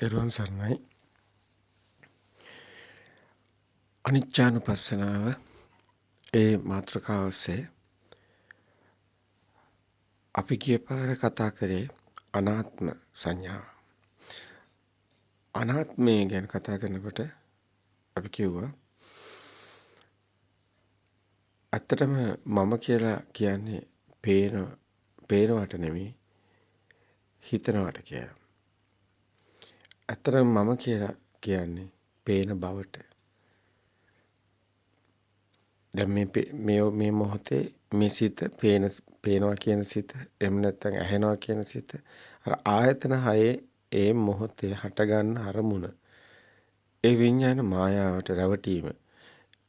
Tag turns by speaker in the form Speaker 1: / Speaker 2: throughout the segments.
Speaker 1: තෙරුවන් සරණයි. අනිච්චානුපස්සනාව ඒ මාතෘකාව ඔස්සේ අපි ගිය පාර කතා කරේ අනාත්ම සංඥාව. අනාත්මය ගැන කතා කරනකොට අපි කිව්වා ඇත්තටම මම කියලා කියන්නේ පේනවට නෙමෙයි හිතනවට කියලා. ඇත්තටම මම කියලා කියන්නේ පේන බවට. දැන් මේ මොහොතේ මේ සිත පේනවා කියන සිත එහෙම නැත්නම් ඇහෙනවා කියන සිත අර ආයතන හයේ ඒ මොහොතේ හටගන්න අරමුණ ඒ විඤ්ඤාණ මායාවට රැවටීම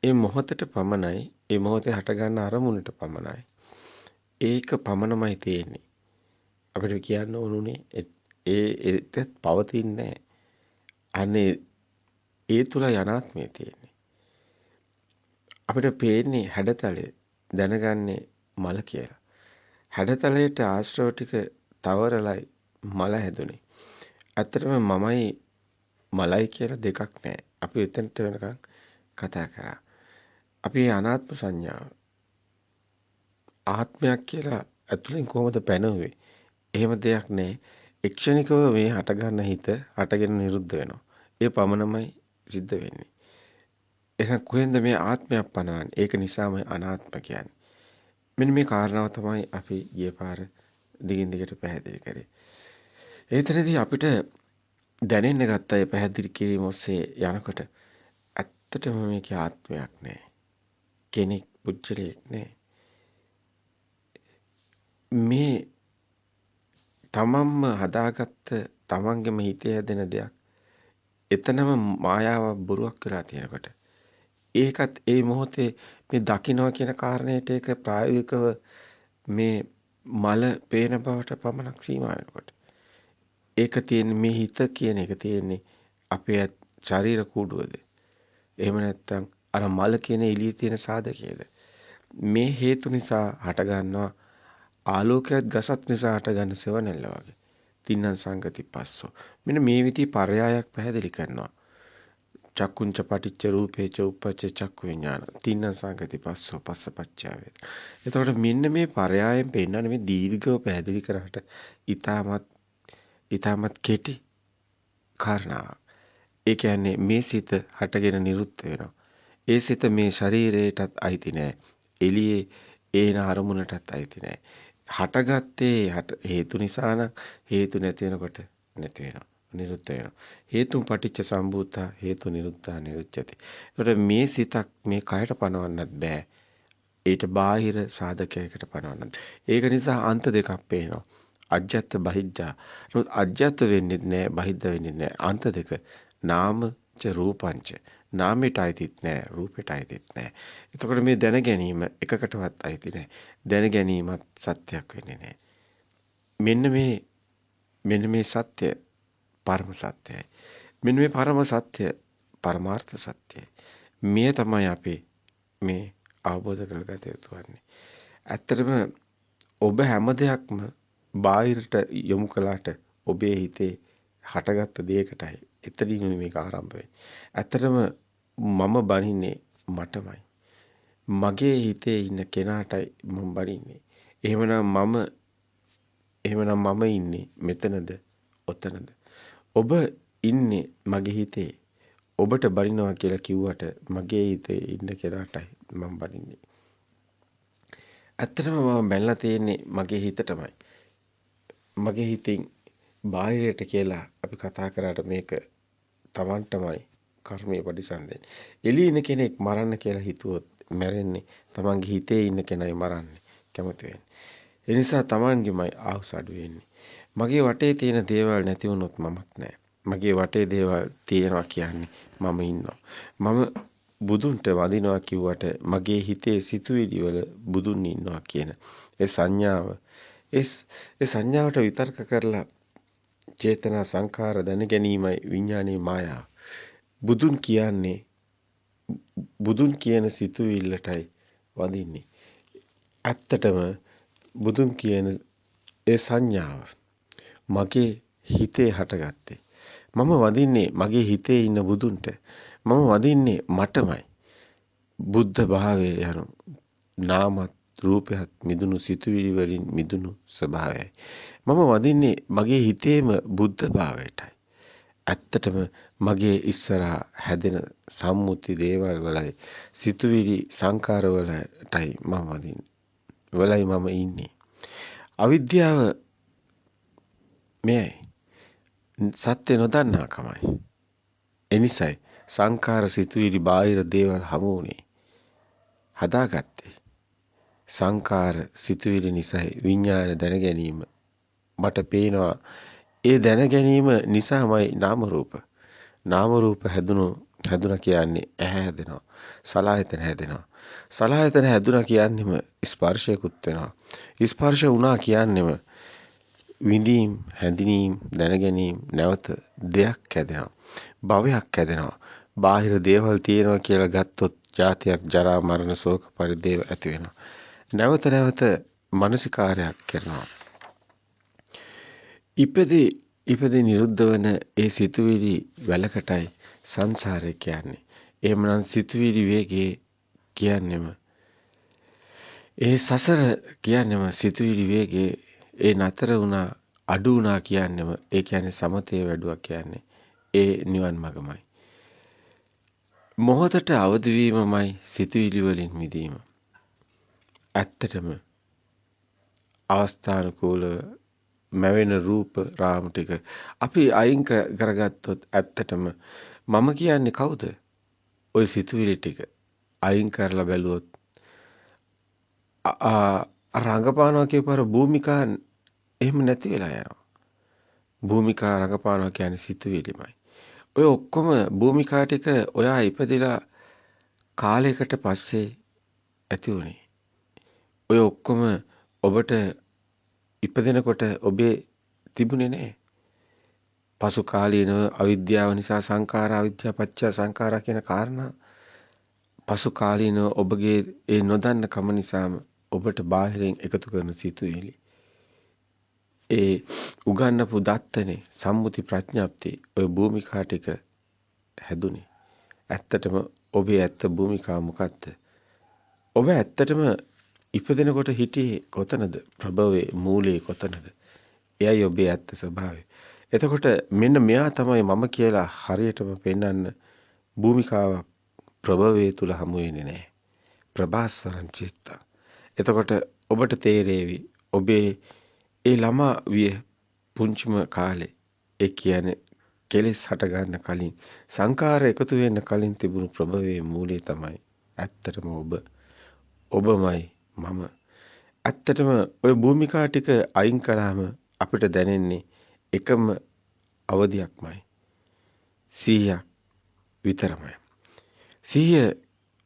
Speaker 1: ඒ මොහොතට පමණයි ඒ මොහොතේ හටගන්න අරමුණට පමණයි ඒක පමණමයි තියෙන්නේ අපිට කියන්න ඕනුනේ ඒත් පවතින්නේ අනේ ඒ තුල අනාත්මය තියෙන්නේ අපිට පේන්නේ හැඩතලය දැනගන්නේ මල කියලා. හැඩතලයට ආශ්‍රව ටික තවරලයි මල හැදුනේ. ඇත්තටම මමයි මලයි කියලා දෙකක් නැහැ. අපි එතනට වෙනකන් කතා කරා. අපි අනාත්ම සංඥාව ආත්මයක් කියලා ඇතුලෙන් කොහොමද පැනවුවේ? එහෙම දෙයක් නැහැ. එක්ෂණිකව මේ හටගන්න හිත හටගෙන නිරුද්ධ වෙනවා. ඒ පමණමයි සිද්ධ වෙන්නේ. එහෙනම් කොහෙන්ද මේ ආත්මයක් පනවන්නේ? ඒක නිසාම අනාත්ම කියන්නේ. මෙන්න මේ කාරණාව තමයි අපි ගිය පාර දිගින් දිගට පැහැදිලි කරේ. ඒතරදී අපිට දැනෙන්න ගත්ත ඒ පැහැදිලි කිරීම ඔස්සේ යනකොට ඇත්තටම මේකේ ආත්මයක් නැහැ. කෙනෙක් පුච්චලයක් නැහැ. මේ තමන්ම හදාගත්ත තමන්ගේම හිතේ හැදෙන දෙයක්. එතනම මායාව බොරුවක් වෙලා තියෙනකොට ඒකත් ඒ මොහොතේ මේ දකින්නවා කියන කාරණේට ඒක ප්‍රායෝගිකව මේ මල පේන බවට පමණක් සීමා වෙනකොට ඒක තියෙන්නේ මේ හිත කියන එක තියෙන්නේ අපේ ශරීර කූඩුවද එහෙම නැත්නම් අර මල කියන එළියේ තියෙන සාධකයේද මේ හේතු නිසා හට ගන්නවා ආලෝකයක් ගසත් නිසා හට ගන්න සෙවණැල්ල වගේ තින්නම් සංගති පස්සෝ මෙන්න මේ විදිහේ පරයායක් පැහැදිලි කරනවා චක්කුංච පටිච්ච රූපේච උප්පච්ච චක්කු විඥාන තින්න සංගති පස්සෝ පස්සපච්චා වේද. එතකොට මෙන්න මේ පරයායෙන් පෙන්නන්නේ මේ දීර්ඝව පැහැදිලි කරාට ඊටමත් කෙටි කාරණාවක්. ඒ කියන්නේ මේ සිත හටගෙන නිරුද්ධ වෙනවා. ඒ සිත මේ ශරීරයටත් අයිති නෑ. එළියේ ඒන අරමුණටත් අයිති නෑ. හටගත්තේ හේතු නිසා නම් හේතු නැති වෙනකොට නැති වෙනවා. නිරුද්ධ වෙනවා. හේතුන් පටිච්ච සම්භූතා හේතු නිරුද්ධා නිරුච්චති. ඒකට මේ සිතක් මේ කයට පනවන්නත් බෑ. ඊට බාහිර සාධකයකට පනවන්නත්. ඒක නිසා අන්ත දෙකක් පේනවා. අජ්ජත් බහිජ්ජා. නමුත් අජ්ජත් වෙන්නේ නැහැ, බහිද්ද වෙන්නේ නැහැ. අන්ත දෙක. නාමච රූපංච. නාමයට අයිතිත් නැහැ, රූපයට අයිතිත් නැහැ. එතකොට මේ දැන ගැනීම එකකටවත් අයිති නැහැ. දැන ගැනීමත් සත්‍යයක් වෙන්නේ නැහැ. මෙන්න මේ සත්‍ය පරම සත්‍යයි. මෙන්න මේ පරම සත්‍ය පරමාර්ථ සත්‍යයි. මේ තමයි අපි මේ අවබෝධ කරගත යුතු වන්නේ. ඇත්තටම ඔබ හැම දෙයක්ම බාහිරට යොමු කළාට ඔබේ හිතේ හටගත්ත දෙයකටයි. එතනින් මේක ආරම්භ වෙන්නේ. ඇත්තටම මම බනින්නේ මටමයි. මගේ හිතේ ඉන්න කෙනාටයි මම බනින්නේ. එහෙමනම් මම ඉන්නේ මෙතනද ඔතනද? ඔබ ඉන්නේ මගේ හිතේ. ඔබට බනිනවා කියලා කිව්වට මගේ හිතේ ඉන්න කෙනාටයි මම බනින්නේ. ඇත්තටම මම බැලලා තියෙන්නේ මගේ හිතටමයි. මගේ හිතින් බාහිරයට කියලා අපි කතා කරාට මේක Tamanටමයි කර්මයේ පරිසම්දෙන්නේ. එළියේ ඉන්න කෙනෙක් මරන්න කියලා හිතුවොත් මැරෙන්නේ Tamanගේ හිතේ ඉන්න කෙනයි මරන්නේ කැමති වෙන්නේ. ඒ නිසා Tamanගෙමයි ආහුස අඩු වෙන්නේ. මගේ වටේ තියෙන දේවල් නැති වුණොත් මමත් නැහැ. මගේ වටේ දේවල් තියෙනවා කියන්නේ මම ඉන්නවා. මම බුදුන්ට වදිනවා කිව්වට මගේ හිතේ සිතුවිලි වල බුදුන් ඉන්නවා කියන ඒ සංඥාව ඒ සංඥාවට විතර්ක කරලා චේතනා සංඛාර දැන ගැනීමයි විඥානයේ මායාව. බුදුන් කියන සිතුවිල්ලටයි වදින්නේ. ඇත්තටම බුදුන් කියන ඒ සංඥාව මගේ හිතේ හටගත්තේ. මම වඳින්නේ මගේ හිතේ ඉන්න බුදුන්ට. මම වඳින්නේ මටමයි. බුද්ධ භාවය යනු නාමත් රූපයත් මිදුණු සිතුවිලි වලින් මිදුණු ස්වභාවයයි. මම වඳින්නේ මගේ හිතේම බුද්ධ භාවයටයි. ඇත්තටම මගේ ඉස්සරහා හැදෙන සම්මුති දේවල් වලයි සිතුවිලි සංකාර වලටයි මම වඳින්නේ. වලයි මම ඉන්නේ. අවිද්‍යාව මෙයයි. සත්‍ය නොදන්නාකමයි. එනිසයි සංකාර සිතුවිලි බාහිර දේවල් හමු වුනේ. හදාගත්තේ. සංකාර සිතුවිලි නිසායි විඥාන දැන ගැනීම මට පේනවා. ඒ දැන ගැනීම නිසාමයි නාම රූප. නාම රූප හැදුනා කියන්නේ ඇහැ හැදෙනවා. සලආයතන හැදෙනවා. සලආයතන හැදුනා කියන්නේම ස්පර්ශයකුත් වෙනවා. ස්පර්ශ වුණා කියන්නේම විඳීම්, හැඳිනීම්, දැනගැනීම් නැවත දෙයක් හැදෙනවා. භවයක් හැදෙනවා. බාහිර දේවල් තියෙනවා කියලා ගත්තොත් ජාතියක්, ජරා, මරණ, ශෝක, පරිදේව ඇති වෙනවා. නැවත නැවත මානසිකාරයක් කරනවා. ඉපදී නිරුද්ධ වන ඒ සිතුවිලි වැලකටයි සංසාරය කියන්නේ. එහෙමනම් සිතුවිලි වේගයේ කියන්නේම ඒ සසර කියන්නේම සිතුවිලි වේගයේ ඒ නතර වුණා අඩු වුණා කියන්නේම ඒ කියන්නේ සමතේ වැඩුවා කියන්නේ ඒ නිවන් මගමයි. මොහොතට අවදි වීමමයි සිතුවිලි වලින් මිදීම. ඇත්තටම අවස්ථානුකූලව මැවෙන රූප රාමු ටික අපි අයින් කරගත්තොත් ඇත්තටම මම කියන්නේ කවුද? ওই සිතුවිලි ටික අයින් කරලා බැලුවොත් රංගපානවා කියපාර භූමිකා එහෙම නැති වෙලා යනවා. භූමිකා රංගපානවා කියන්නේ සිතුවිලිමයි. ඔය ඔක්කොම භූමිකා ටික ඔයා ඉපදිලා කාලයකට පස්සේ ඇති වුණේ. ඔය ඔක්කොම ඔබට ඉපදෙනකොට ඔබේ තිබුණේ නැහැ. පසු කාලීනව අවිද්‍යාව නිසා සංඛාර අවිද්‍යාව පත්‍ය සංඛාරා කියන කාරණා පසු කාලීනව ඔබගේ ඒ නොදන්න කම නිසාම ඔබට බාහිරින් එකතු කරන සිතුවිලි ඒ උගන්නපු දත්තනේ සම්මුති ප්‍රඥාප්තිය ඔය භූමිකා ටික හැදුනේ. ඇත්තටම ඔබේ ඇත්ත භූමිකා මොකක්ද? ඔබ ඇත්තටම ඉපදෙනකොට හිටියේ කොතනද? ප්‍රභවයේ මූලයේ කොතනද? එයයි ඔබේ ඇත්ත ස්වභාවය. එතකොට මෙන්න මෙයා තමයි මම කියලා හරියටම පෙන්වන්න භූමිකාවක් ප්‍රභවයේ තුල හමු වෙන්නේ නැහැ. ප්‍රභාස්වරං චිත්ත. එතකොට ඔබට තේරෙවි ඔබේ ඒ ළමා විය පුංචිම කාලේ ඒ කියන්නේ කෙලෙස් හට ගන්න කලින් සංකාර එකතු වෙන්න කලින් තිබුණු ප්‍රභවයේ මූලය තමයි ඇත්තටම ඔබමයි මම. ඇත්තටම ওই භූමිකා ටික අයින් කළාම අපිට දැනෙන්නේ එකම අවධියක්මයි. 100ක් විතරමයි. 100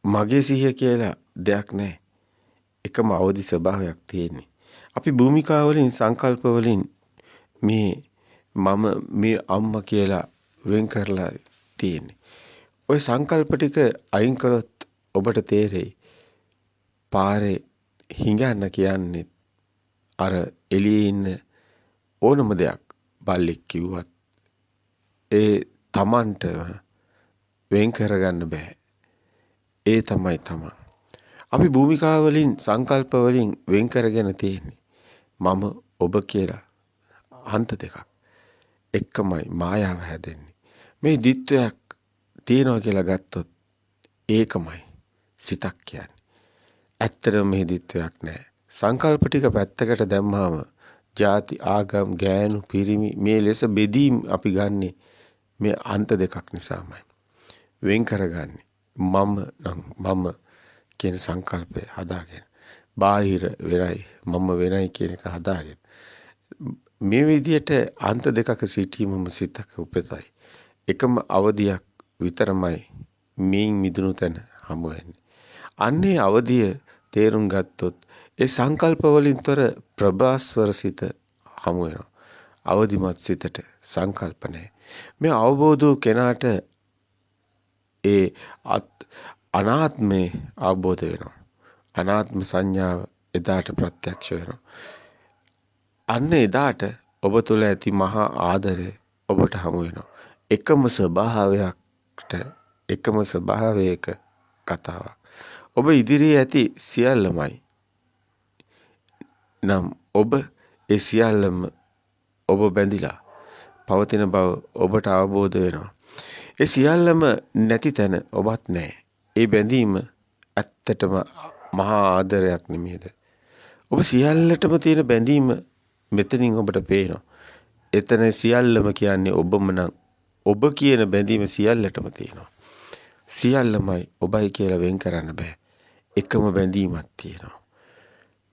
Speaker 1: මගේ 100 කියලා දෙයක් නැහැ. එකම අවදි ස්වභාවයක් තියෙන්නේ. අපි භූමිකා වලින් සංකල්ප වලින් මේ අම්මා කියලා වෙන් කරලා තියෙන්නේ. ওই සංකල්ප ටික අයින් කළොත් ඔබට තේරෙයි පාරේ හිඟන්න කියන්නේ අර එළියේ ඉන්න ඕනම දෙයක් බල්ලෙක් කිව්වත් ඒ Tamanට වෙන් කරගන්න බෑ. ඒ තමයි Taman. අපි භූමිකා වලින් සංකල්ප වලින් වෙන් කරගෙන තියෙන්නේ මම ඔබ කියලා අන්ත දෙකක්. එකමයි මායාව හැදෙන්නේ. මේ දිත්වයක් තියනවා කියලා ගත්තොත් ඒකමයි සිතක් කියන්නේ. ඇත්තටම මේ දිත්වයක් නැහැ. සංකල්ප ටික පැත්තකට දැම්මාම ಜಾති ආගම් ගෑනු පිරිමි මේ ලෙස බෙදීම් අපි ගන්නෙ මේ අන්ත දෙකක් නිසාමයි. වෙන් කරගන්නේ මම කියන සංකල්පය හදාගෙන. බාහිර වෙනයි මම වෙනයි කියන එක හදාගෙන. මේ විදිහට අන්ත දෙකක සිටීමම සිතක උපතයි. එකම අවධියක් විතරමයි මේන් මිදුණු තැන හමු වෙන්නේ. අන්නේ අවධිය තේරුම් ගත්තොත් ඒ සංකල්ප වලින් තොර ප්‍රභාස්වර සිත හමු වෙනවා. අවදිමත් සිතට සංකල්ප නැහැ. මේ අවබෝධ කෙනාට ඒ අනාත්මේ අවබෝධ වෙනවා. අනාත්ම සංඥාව එදාට ප්‍රත්‍යක්ෂ වෙනවා. අන්න එදාට ඔබ තුළ ඇති මහා ආදරය ඔබට හමු වෙනවා. එකම ස්වභාවයකට එකම ස්වභාවයක කතාවක්. ඔබ ඉදිරියේ ඇති සියල්ලමයි. නම් ඔබ ඒ සියල්ලම ඔබ බැඳිලා පවතින බව ඔබට අවබෝධ වෙනවා. ඒ සියල්ලම නැති තැන ඔබත් නැහැ. ඒ බැඳීම ඇත්තටම මහා ආදරයක් නෙමෙයිද? ඔබ සියල්ලටම තියෙන බැඳීම මෙතනින් ඔබට පේනවා. එතන සියල්ලම කියන්නේ ඔබම නම් ඔබ කියන බැඳීම සියල්ලටම තියෙනවා. සියල්ලමයි ඔබයි කියලා වෙන් කරන්න බෑ. එකම බැඳීමක් තියෙනවා.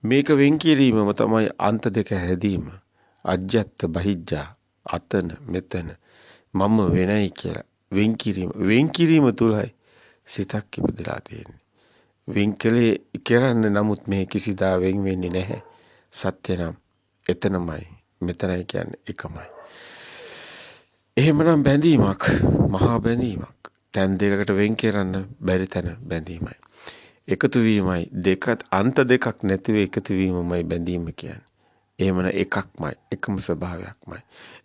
Speaker 1: මේක වෙන් කිරීමම තමයි අන්ත දෙක හැදීම. අජ්ජත් බහිජ්ජා අතන මෙතන මම වෙනයි කියලා වෙන් කිරීම. වෙන් කිරීම තුලයි සිතක් ඉපදලා තියෙන්නේ. වෙන් කලේ කරන්න නමුත් මේ කිසිදා වෙන් වෙන්නේ නැහැ. සත්‍ය නම් එතනමයි මෙතනයි කියන්නේ එකමයි. එහෙමනම් බැඳීමක් මහා බැඳීමක්. තැන් දෙකකට වෙන් කරන්න බැරි තැන බැඳීමයි. එකතු වීමයි දෙකත් අන්ත දෙකක් නැතිව එකතු වීමමයි බැඳීම කියන්නේ. එහෙමන එකක්මයි එකම ස්වභාවයක්මයි.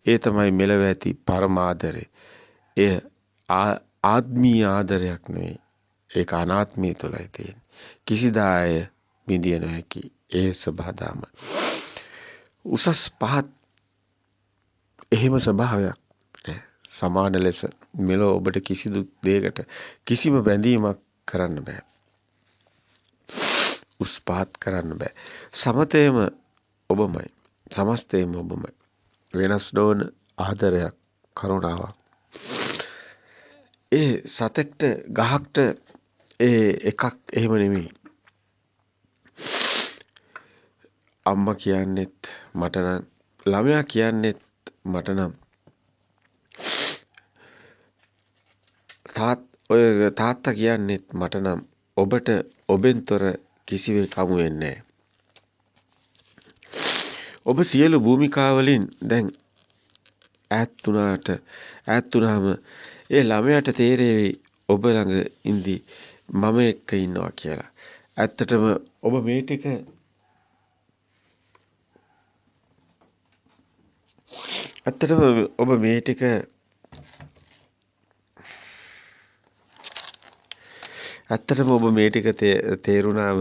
Speaker 1: ඒ තමයි මෙලව ඇති පරමාදරය. එය ආත්මීය ආදරයක් නෙවෙයි. ඒක අනාත්මීය තුලයි තියෙන්නේ. කිසිදාය බිඳිය නොහැකි ඒ ස්වභාවම. උසස් පහත් එහෙම ස්වභාවයක් නෑ. සමාන ලෙස මෙලොව ඔබට කිසිදු දෙයකට කිසිම බැඳීමක් කරන්න බෑ. උස් පහත් කරන්න බෑ. සමතේම ඔබමයි. සමස්තේම ඔබමයි. වෙනස් නොවන ආදරයක් කරුණාවක්. ඒ සතෙක්ට ගහක්ට ඒ එකක් එහෙම නෙමෙයි. අම්මා කියන්නෙත් මට නම් ළමයා කියන්නෙත් මට නම් තාත්තා කියන්නෙත් මට නම් ඔබට ඔබෙන්තොර කිසිවෙක් හමු වෙන්නේ නැහැ. ඔබ සියලු භූමිකාවලින් දැන් ඈත් වුණාම ඒ ළමයාට තේරෙවි ඔබ ළඟ ඉඳි මම එක්ක ඉන්නවා කියලා. ඇත්තටම ඔබ මේ ටික තේරුණාම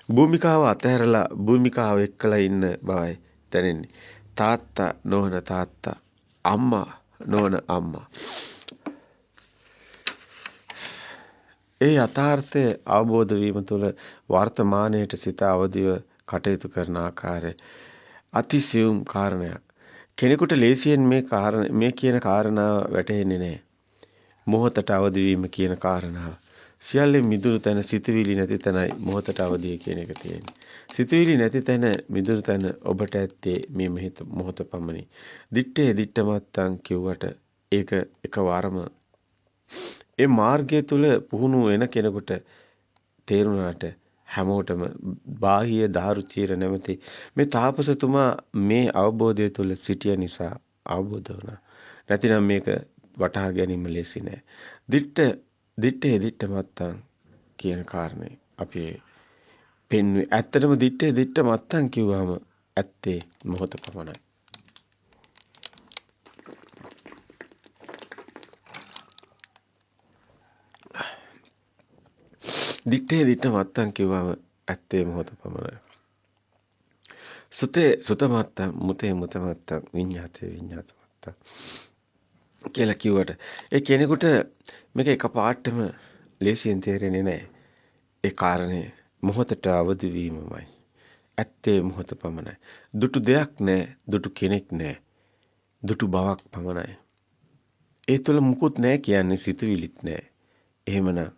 Speaker 1: භූමිකාව අතහැරලා භූමිකාව එක්කලා ඉන්න බවයි දැනෙන්නේ. තාත්තා නොවන තාත්තා, අම්මා නොවන අම්මා. ඒ යථාර්ථය අවබෝධ වීම තුළ වර්තමානයේට සිත අවදිව කටයුතු කරන ආකාරය අතිසියුම් කාරණයක්. කෙනෙකුට ලේසියෙන් මේ කියන කාරණාව වැටහෙන්නේ නැහැ. මොහොතට අවදි වීම කියන කාරණාව. සියල්ලෙන් මිදුණු තැන සිතුවිලි නැති තැනයි මොහොතට අවදිය කියන එක තියෙන්නේ. සිතුවිලි නැති තැන මිදුණු තැන ඔබට ඇත්තේ මේ මොහොත පමණි. දිත්තේ දිත්තමත්තන් කිව්වට ඒක එකවරම ඒ මාර්ගය තුල පුහුණු වෙන කෙනෙකුට තේරුණාට හැමෝටම බාහිය දාරුචීර නැමැති මේ තාපසතුමා මේ අවබෝධය තුල සිටිය නිසා අවබෝධ වුණා. නැතිනම් මේක වටහා ගැනීම ලේසි නෑ. දිත්තේ දිත්තමත්තන් කියන කාරණේ අපි පෙන්වුවේ. ඇත්තටම දිත්තේ දිත්තමත්තන් කිව්වම ඇත්තේ මොහොත පමණයි. දිත්තේ දිත්තමත්තන් කිව්වම ඇත්තේ මොහොත පමණයි. සුතමත්තන් මුතේ මුතමත්තන් විඤ්ඤාතේ විඤ්ඤාතමත්තන් කියලා කිව්වට ඒ කෙනෙකුට මේක එකපාරටම ලේසියෙන් තේරෙන්නේ නැහැ. ඒ කාරණේ මොහොතට අවදි වීමමයි. ඇත්තේ මොහොත පමණයි. දුටු දෙයක් නැහැ, දුටු කෙනෙක් නැහැ. දුටු බවක් පමණයි. ඒ තුළ මුකුත් නැහැ කියන්නේ සිතුවිලිත් නැහැ. එහෙමනම්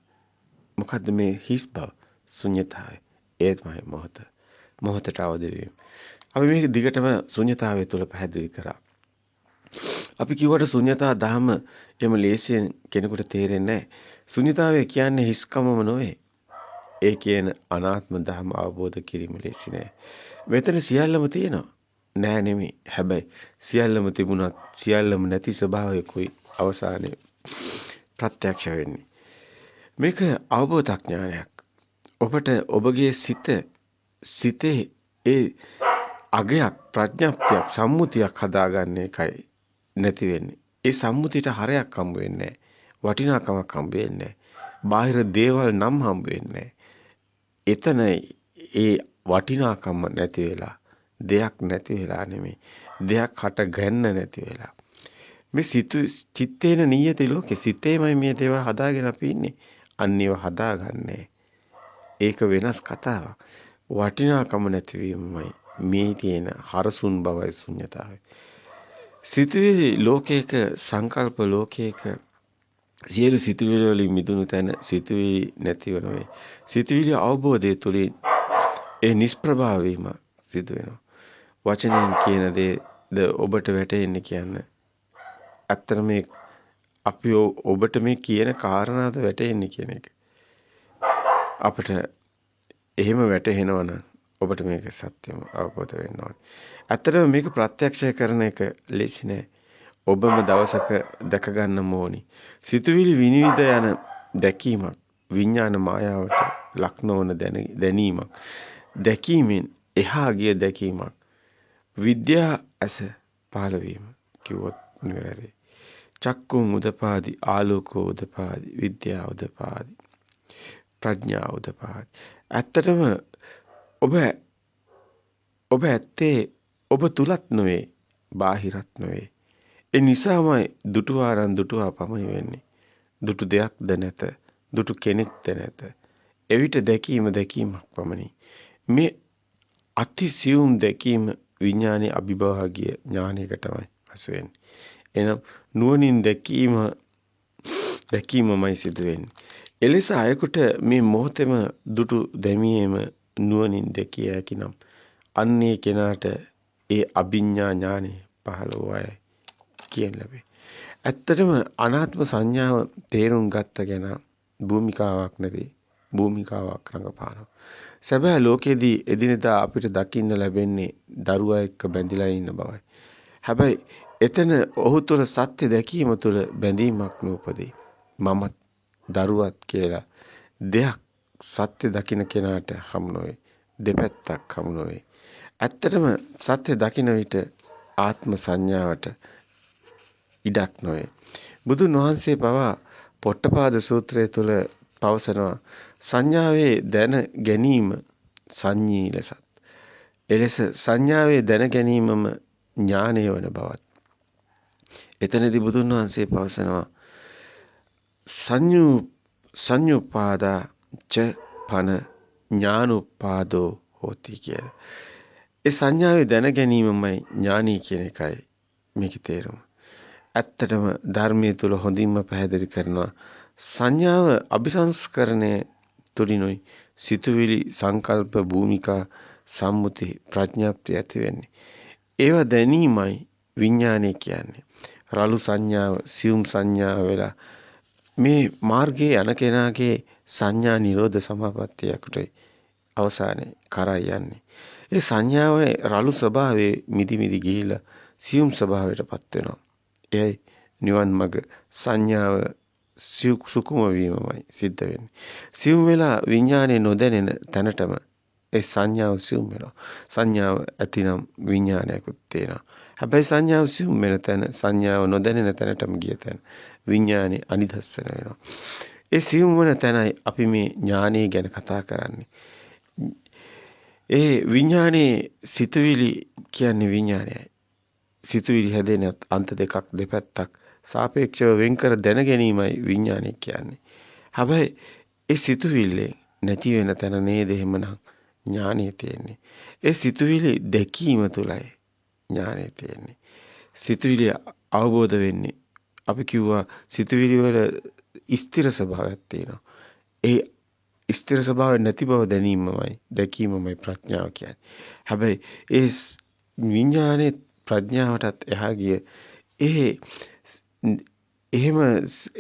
Speaker 1: මොකද්ද මේ හිස් බව? ශුන්‍යතාවය. ඒ තමයි මොහොත. මොහොතට අවදි වීම. අපි මේක දිගටම ශුන්‍යතාවය තුළ පැහැදිලි කරා. අපි කිව්වට ශුන්‍යතා ධර්ම එම ලේසියෙන් කෙනෙකුට තේරෙන්නේ නැහැ. ශුන්‍යතාවය කියන්නේ හිස්කමම නොවේ. ඒ කියන අනාත්ම ධර්ම අවබෝධ කිරීම ලේසි නෑ. මෙතන සියල්ලම තියෙනවා. නෑ නෙමෙයි. හැබැයි සියල්ලම තිබුණත් සියල්ලම නැති ස්වභාවයකුයි අවසානයේ ප්‍රත්‍යක්ෂ වෙන්නේ. මේක අවබෝධඥානයක්. ඔබට ඔබගේ සිතේ ඒ අගයක් ප්‍රඥප්තියක් සම්මුතියක් හදාගන්න එකයි නැති වෙන්නේ. ඒ සම්මුතියට හරයක් හම්බ වෙන්නේ නැහැ. වටිනාකමක් හම්බ වෙන්නේ නැහැ. බාහිර දේවල් නම් හම්බ වෙන්නේ නැහැ. එතන ඒ වටිනාකම නැති වෙලා දෙයක් නැති වෙලා නෙමෙයි. දෙයක් හට ගන්න නැති වෙලා. මේ චිත්තේන නියති ලෝකේ සිතේමයි මේ දේවල් හදාගෙන අපි ඉන්නේ. අන්න ඒව හදාගන්නේ. ඒක වෙනස් කතාවක්. වටිනාකම නැතිවීමයි මේ තියෙන හරසුන් බවයි ශුන්‍යතාවය. සිතුවිලි ලෝකයක සංකල්ප ලෝකයක සියලු සිතුවිලි වලින් මිදුණු තැන සිතුවිලි නැතිව නෙවෙයි. සිතුවිලි අවබෝධය තුළින් ඒ නිෂ්ප්‍රභා වීම සිදු වෙනවා. වචනයෙන් කියන දේද ඔබට වැටහෙන්නේ කියන්න. ඇත්තට මේ අපි ඔබට මේ කියන කාරණාද වැටහෙන්නේ කියන එක. අපිට එහෙම වැටහෙනවා නම් ඔබට මේක සත්‍යම අවබෝධ වෙන්න ඕනේ. ඇත්තටම මේක ප්‍රත්‍යක්ෂ කරන එක ලේසි නෑ. ඔබම දවසක දැක ගන්න ඕනි. සිතුවිලි විනිවිද යන දැකීමක් විඥාන මායාවට ලක් නොවන දැනීමක්. දැකීමෙන් එහා ගිය දැකීමක්. විද්‍යා ඇස පහළ වීම කිව්වොත් නිවැරදි. චක්කුම් උදපාදි ආලෝකෝ උදපාදි විද්‍යාව උදපාදි ප්‍රඥාව උදපාදි. ඇත්තටම ඔබ ඇත්තේ ඔබ තුලත් නොවේ බාහිරත් නොවේ. ඒ නිසාමයි දුටුවා පමණි වෙන්නේ. දුටු දෙයක්ද නැත. දුටු කෙනෙක්ද නැත. එවිට දැකීමක් පමණි. මේ අතිසියුම් දැකීම විඥානයේ අභිභාගීය ඥානයකටමයි හසු වෙන්නේ. එනම් නුවණින් දැකීමමයි සිදු වෙන්නේ. එලෙස අයෙකුට මේ මොහොතේම දුටු දැමීම නුවණින් දැකිය හැකි නම් අන්නේ කෙනාට ඒ අභිඥා ඥානෙ පහළ වූ කියන ලැබේ. ඇත්තටම අනාත්ම සංඥාව තේරුම් ගත්ත කෙනා භූමිකාවක් නැති භූමිකාවක් රඟපානවා. සැබෑ ලෝකයේදී එදිනෙදා අපිට දකින්න ලැබෙන්නේ දරුවා එක්ක බැඳිලා ඉන්න බවයි. හැබැයි එතන ඔහු තුළ සත්‍ය දැකීම තුළ බැඳීමක් නූපදී. මමත් දරුවත් කියලා දෙයක් සත්‍ය දකින්න කෙනාට හමු නොවේ. දෙපැත්තක් හමු නොවේ. ඇත්තටම සත්‍ය දකින්න විට ආත්ම සංඥාවට ඉඩක් නොවේ. බුදුන් වහන්සේ පවා පොට්ටපාද සූත්‍රය තුළ පවසනවා සංඥාවේ දැන ගැනීම සංඤී ලෙසත්. එලෙස සංඥාවේ දැන ගැනීමම ඥානය වන බවත්. එතනදී බුදුන් වහන්සේ පවසනවා සංයුපාදා ච පන ඥානුපාදෝ හෝති කියලා. ඒ සංඥාවේ දැන ගැනීමමයි ඥානී කියන එකයි මේකේ තේරුම. ඇත්තටම ධර්මයේ තුල හොඳින්ම පැහැදිලි කරනවා සංඥාව අபிසංස්කරණය තුලිනුයි සිතුවිලි සංකල්ප භූමිකා සම්මුති ප්‍රඥාප්තිය ඇති වෙන්නේ. ඒවා දැනීමයි විඥානය කියන්නේ. රළු සංඥාව සියුම් සංඥාව වෙලා මේ මාර්ගයේ යන කෙනාගේ සංඥා නිරෝධ සමාපත්තියකට අවසානයේ කරා යන්නේ. ඒ සංඥාවේ රළු ස්වභාවයේ මිදි ගිහිලා සියුම් ස්වභාවයටපත් වෙනවා. එයයි නිවන් මඟ සංඥාව සුකුම වීමමයි සිද්ධ වෙන්නේ. සියුම් වෙලා විඥානේ නොදැනෙන තැනටම ඒ සංඥාව සියුම් වෙනවා. සංඥාව ඇතිනම් විඥානයකුත් තියෙනවා. හැබැයි සංඥාව සියුම් වෙන තැන සංඥාව නොදැනෙන තැනටම ගිය තැන විඥානේ අනිදස්සන වෙනවා. ඒ සියුම් වෙන තැනයි අපි මේ ඥානය ගැන කතා කරන්නේ. ඒ විඥානේ සිතුවිලි කියන්නේ විඥානයයි. සිතුවිලි හැදෙන අන්ත දෙපැත්තක් සාපේක්ෂව වෙන්කර දැන ගැනීමයි විඥානය කියන්නේ. හැබැයි ඒ සිතුවිල්ලේ නැති වෙන තැන නේද එහෙමනම් ඥානය තියෙන්නේ. ඒ සිතුවිලි දැකීම තුලයි ඥානය තියෙන්නේ. සිතුවිලි අවබෝධ වෙන්නේ අපි කිව්වා සිතුවිලි වල ස්ථිර ස්වභාවයක් තියෙනවා. ඒ ස්ථිර ස්වභාවය නැති බව දැකීමමයි ප්‍රඥාව කියන්නේ. හැබැයි ඒ විඥානේ ප්‍රඥාවටත් එහා ගිය එහෙම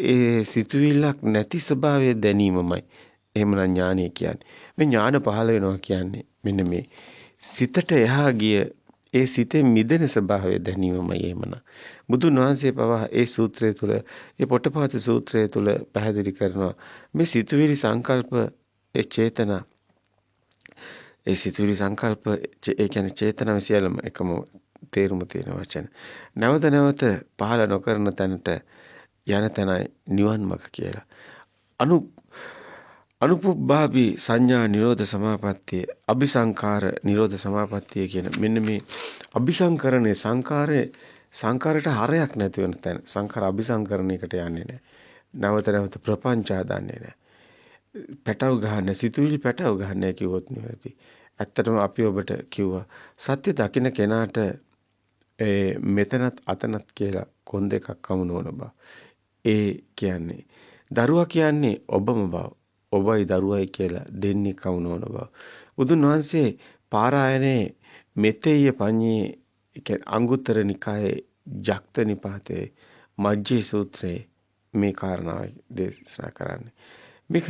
Speaker 1: ඒ සිතුවිල්ලක් නැති ස්වභාවය දැනීමමයි එහෙමනම් ඥානය කියන්නේ. මේ ඥාන පහළ වෙනවා කියන්නේ මෙන්න මේ සිතට එහා ගිය ඒ සිතේ මිදෙන ස්වභාවය දැනීමමයි එහෙමනම්. බුදුන් වහන්සේ පවා ඒ සූත්‍රය තුළ ඒ පොට්ටපාද සූත්‍රය තුළ පැහැදිලි කරනවා මේ සිතුවිලි සංකල්ප ඒ චේතනා ඒ සිතුවිලි සංකල්ප ඒ කියන්නේ චේතනාව සියල්ලම එකම තේරුම තියෙන වචන. නැවත නැවත පහළ නොකරන තැනට යන තැනයි නිවන් මඟ කියලා. අනුපුබ්බාපි සංඥා නිරෝධ සමාපත්තිය, අபிසංකාර නිරෝධ සමාපත්තිය කියන මෙන්න මේ අபிසංකරණේ සංකාරයට හරයක් නැති වෙන තැන. සංකාර අபிසංකරණයකට යන්නේ නැහැ. නැවත නැවත ප්‍රපංච හදන්නේ නැහැ. පැටව ගහන්නේ සිතුවිලි පැටව ගහන්නේ කිව්වොත් නෙවෙයි. ඇත්තටම අපි ඔබට කිව්වා සත්‍ය දකින්න කෙනාට මෙතනත් අතනත් කියලා කොන් දෙකක් කමු නොවන බව. ඒ කියන්නේ දරුවා කියන්නේ ඔබම බව. ඔබයි දරුවයි කියලා දෙන්නේ කමු නොවන බව. බුදුන් වහන්සේ පාරායනේ මෙතෙය්‍ය පඤ්ඤේ අංගුත්තර නිකායේ ජක්ත නිපාතේ මජ්ජේ සූත්‍රයේ මේ කාරණාව දේශනා කරන්නේ. මේක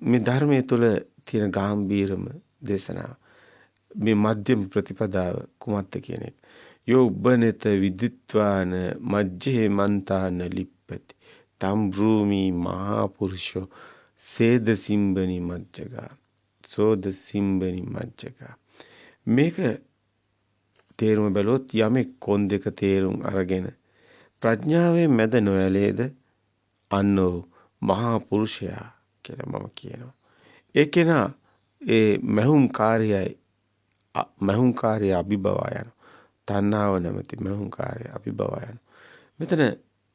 Speaker 1: මේ ධර්මයේ තුල තියෙන ගැඹීරම දේශනාව. මේ මධ්‍යම ප්‍රතිපදාව කුමක්ද කියන එක. යෝ උබ්බනෙත විදිත්වාන මජ්ජේ මන්තාන ලිප්පති. තම් භූමි මහා පුරුෂෝ සේද සිම්බනි මජ්ජගා. සෝද සිම්බනි මජ්ජගා. මේක තේරුම බැලුවොත් යමෙක් කොන් දෙක තේරුම් අරගෙන ප්‍රඥාවේ මැද නොයලේද අන්නෝ මහා පුරුෂයා කියලා මම කියනවා. ඒ කෙනා ඒ මහුංකාරය අභිබවා යන තණ්හාව නැමැති මහුංකාරය අභිබවා යන. මෙතන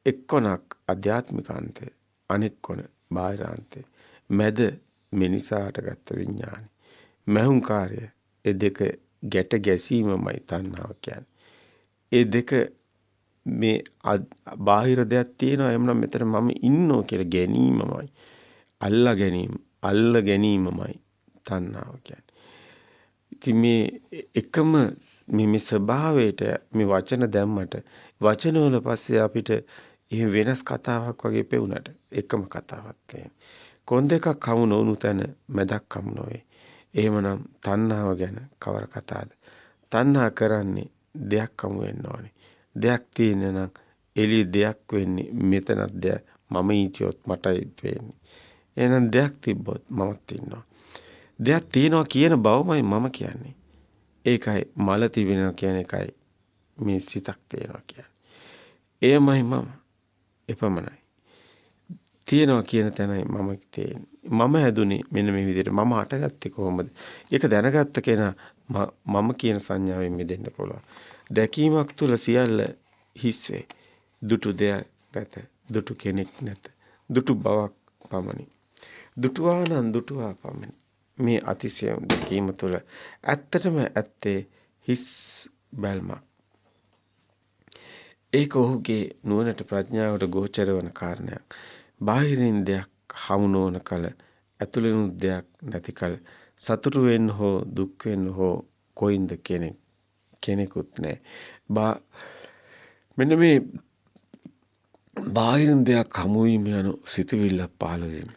Speaker 1: එක්කොනක් අධ්‍යාත්මිකාන්තය අනෙක් කොන බාහිරාන්තය මැද මිනිසාට ගත්ත විඥානි. මහුංකාරය ඒ දෙක ගැට ගැසීමමයි තණ්හාව කියන්නේ. ඒ දෙක මේ බාහිර දෙයක් තියෙනවා එම්නම් මෙතන මම ඉන්නෝ කියලා ගැනීමමයි. අල්ල ගැනීමමයි තණ්හාව කියන්නේ. ඉතින් මේ එකම මේ ස්වභාවයට මේ වචන දැම්මට වචන වල පස්සේ අපිට එහෙම වෙනස් කතාවක් වගේ පෙවුනට එකම කතාවක් තියෙනවා. කොන් දෙකක් හමු නොවුණු තැන මැදක් හමු නොවේ. එහෙමනම් තණ්හාව ගැන කවර කතාවද? තණ්හා කරන්නේ දෙයක් හමු වෙන්න ඕනේ. දෙයක් තියෙන නම් එළිය දෙයක් වෙන්නේ මෙතනක් දෙයක් මම හිටියොත් මටයි වෙන්නේ. එහෙනම් දෙයක් තිබ්බොත් මමත් ඉන්නවා. දෙයක් තියෙනවා කියන බවමයි මම කියන්නේ. ඒකයි මල තිබෙනවා කියන එකයි මේ සිතක් තියෙනවා කියන්නේ. එයමයි මම. එපමණයි. තියෙනවා කියන තැනයි මම තියෙන්නේ. මම හැදුනේ මෙන්න මේ විදිහට. මම හටගත්තේ කොහොමද? ඒක දැනගත්ත කෙනා මම කියන සංඥාවෙන් මිදෙන්න පුළුවන්. දැකීමක් තුළ සියල්ල හිස් වේ. දුටු දෙයක් නැත. දුටු කෙනෙක් නැත. දුටු බවක් පමණි. දුටුවානම් දුටුවා පමණි. මේ අතිශය දැකීම තුළ ඇත්තටම ඇත්තේ හිස් බැල්මක්. ඒක ඔහුගේ නුවණට ප්‍රඥාවට ගෝචර වන කාරණයක්. බාහිරින් දෙයක් හමු නොවන කල ඇතුළෙනුත් දෙයක් නැති කල සතුටු වෙන්න හෝ දුක් වෙන්න හෝ කොයින්ද කෙනෙකුත් නැහැ. මෙන්න මේ බාහිරින් දෙයක් හමු වීම යනු සිතුවිල්ල පහළ වීම.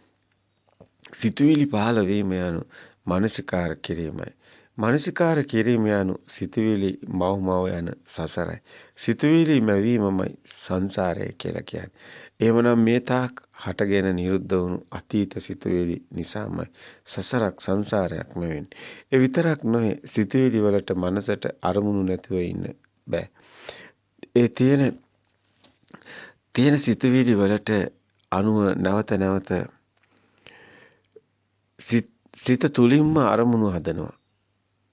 Speaker 1: සිතුවිලි පහළ වීම යනු මානසිකාර කිරීමයි. මානසිකාර කිරීම යනු සිතුවිලි මව යන සසරයි. සිතුවිලි මැවීමමයි සංසාරය කියලා කියන්නේ. එහෙමනම් මේ තාක් හටගෙන නිරුද්ධ වුණු අතීත සිතුවිලි නිසාමයි සසරක් සංසාරයක්ම වෙන්නේ. ඒ විතරක් නොවේ සිතුවිලි වලට මනසට අරමුණු නැතුව ඉන්න බෑ. ඒ තියෙන සිතුවිලි වලට අනුව නැවත නැවත සිත තුලින්ම අරමුණු හදනවා.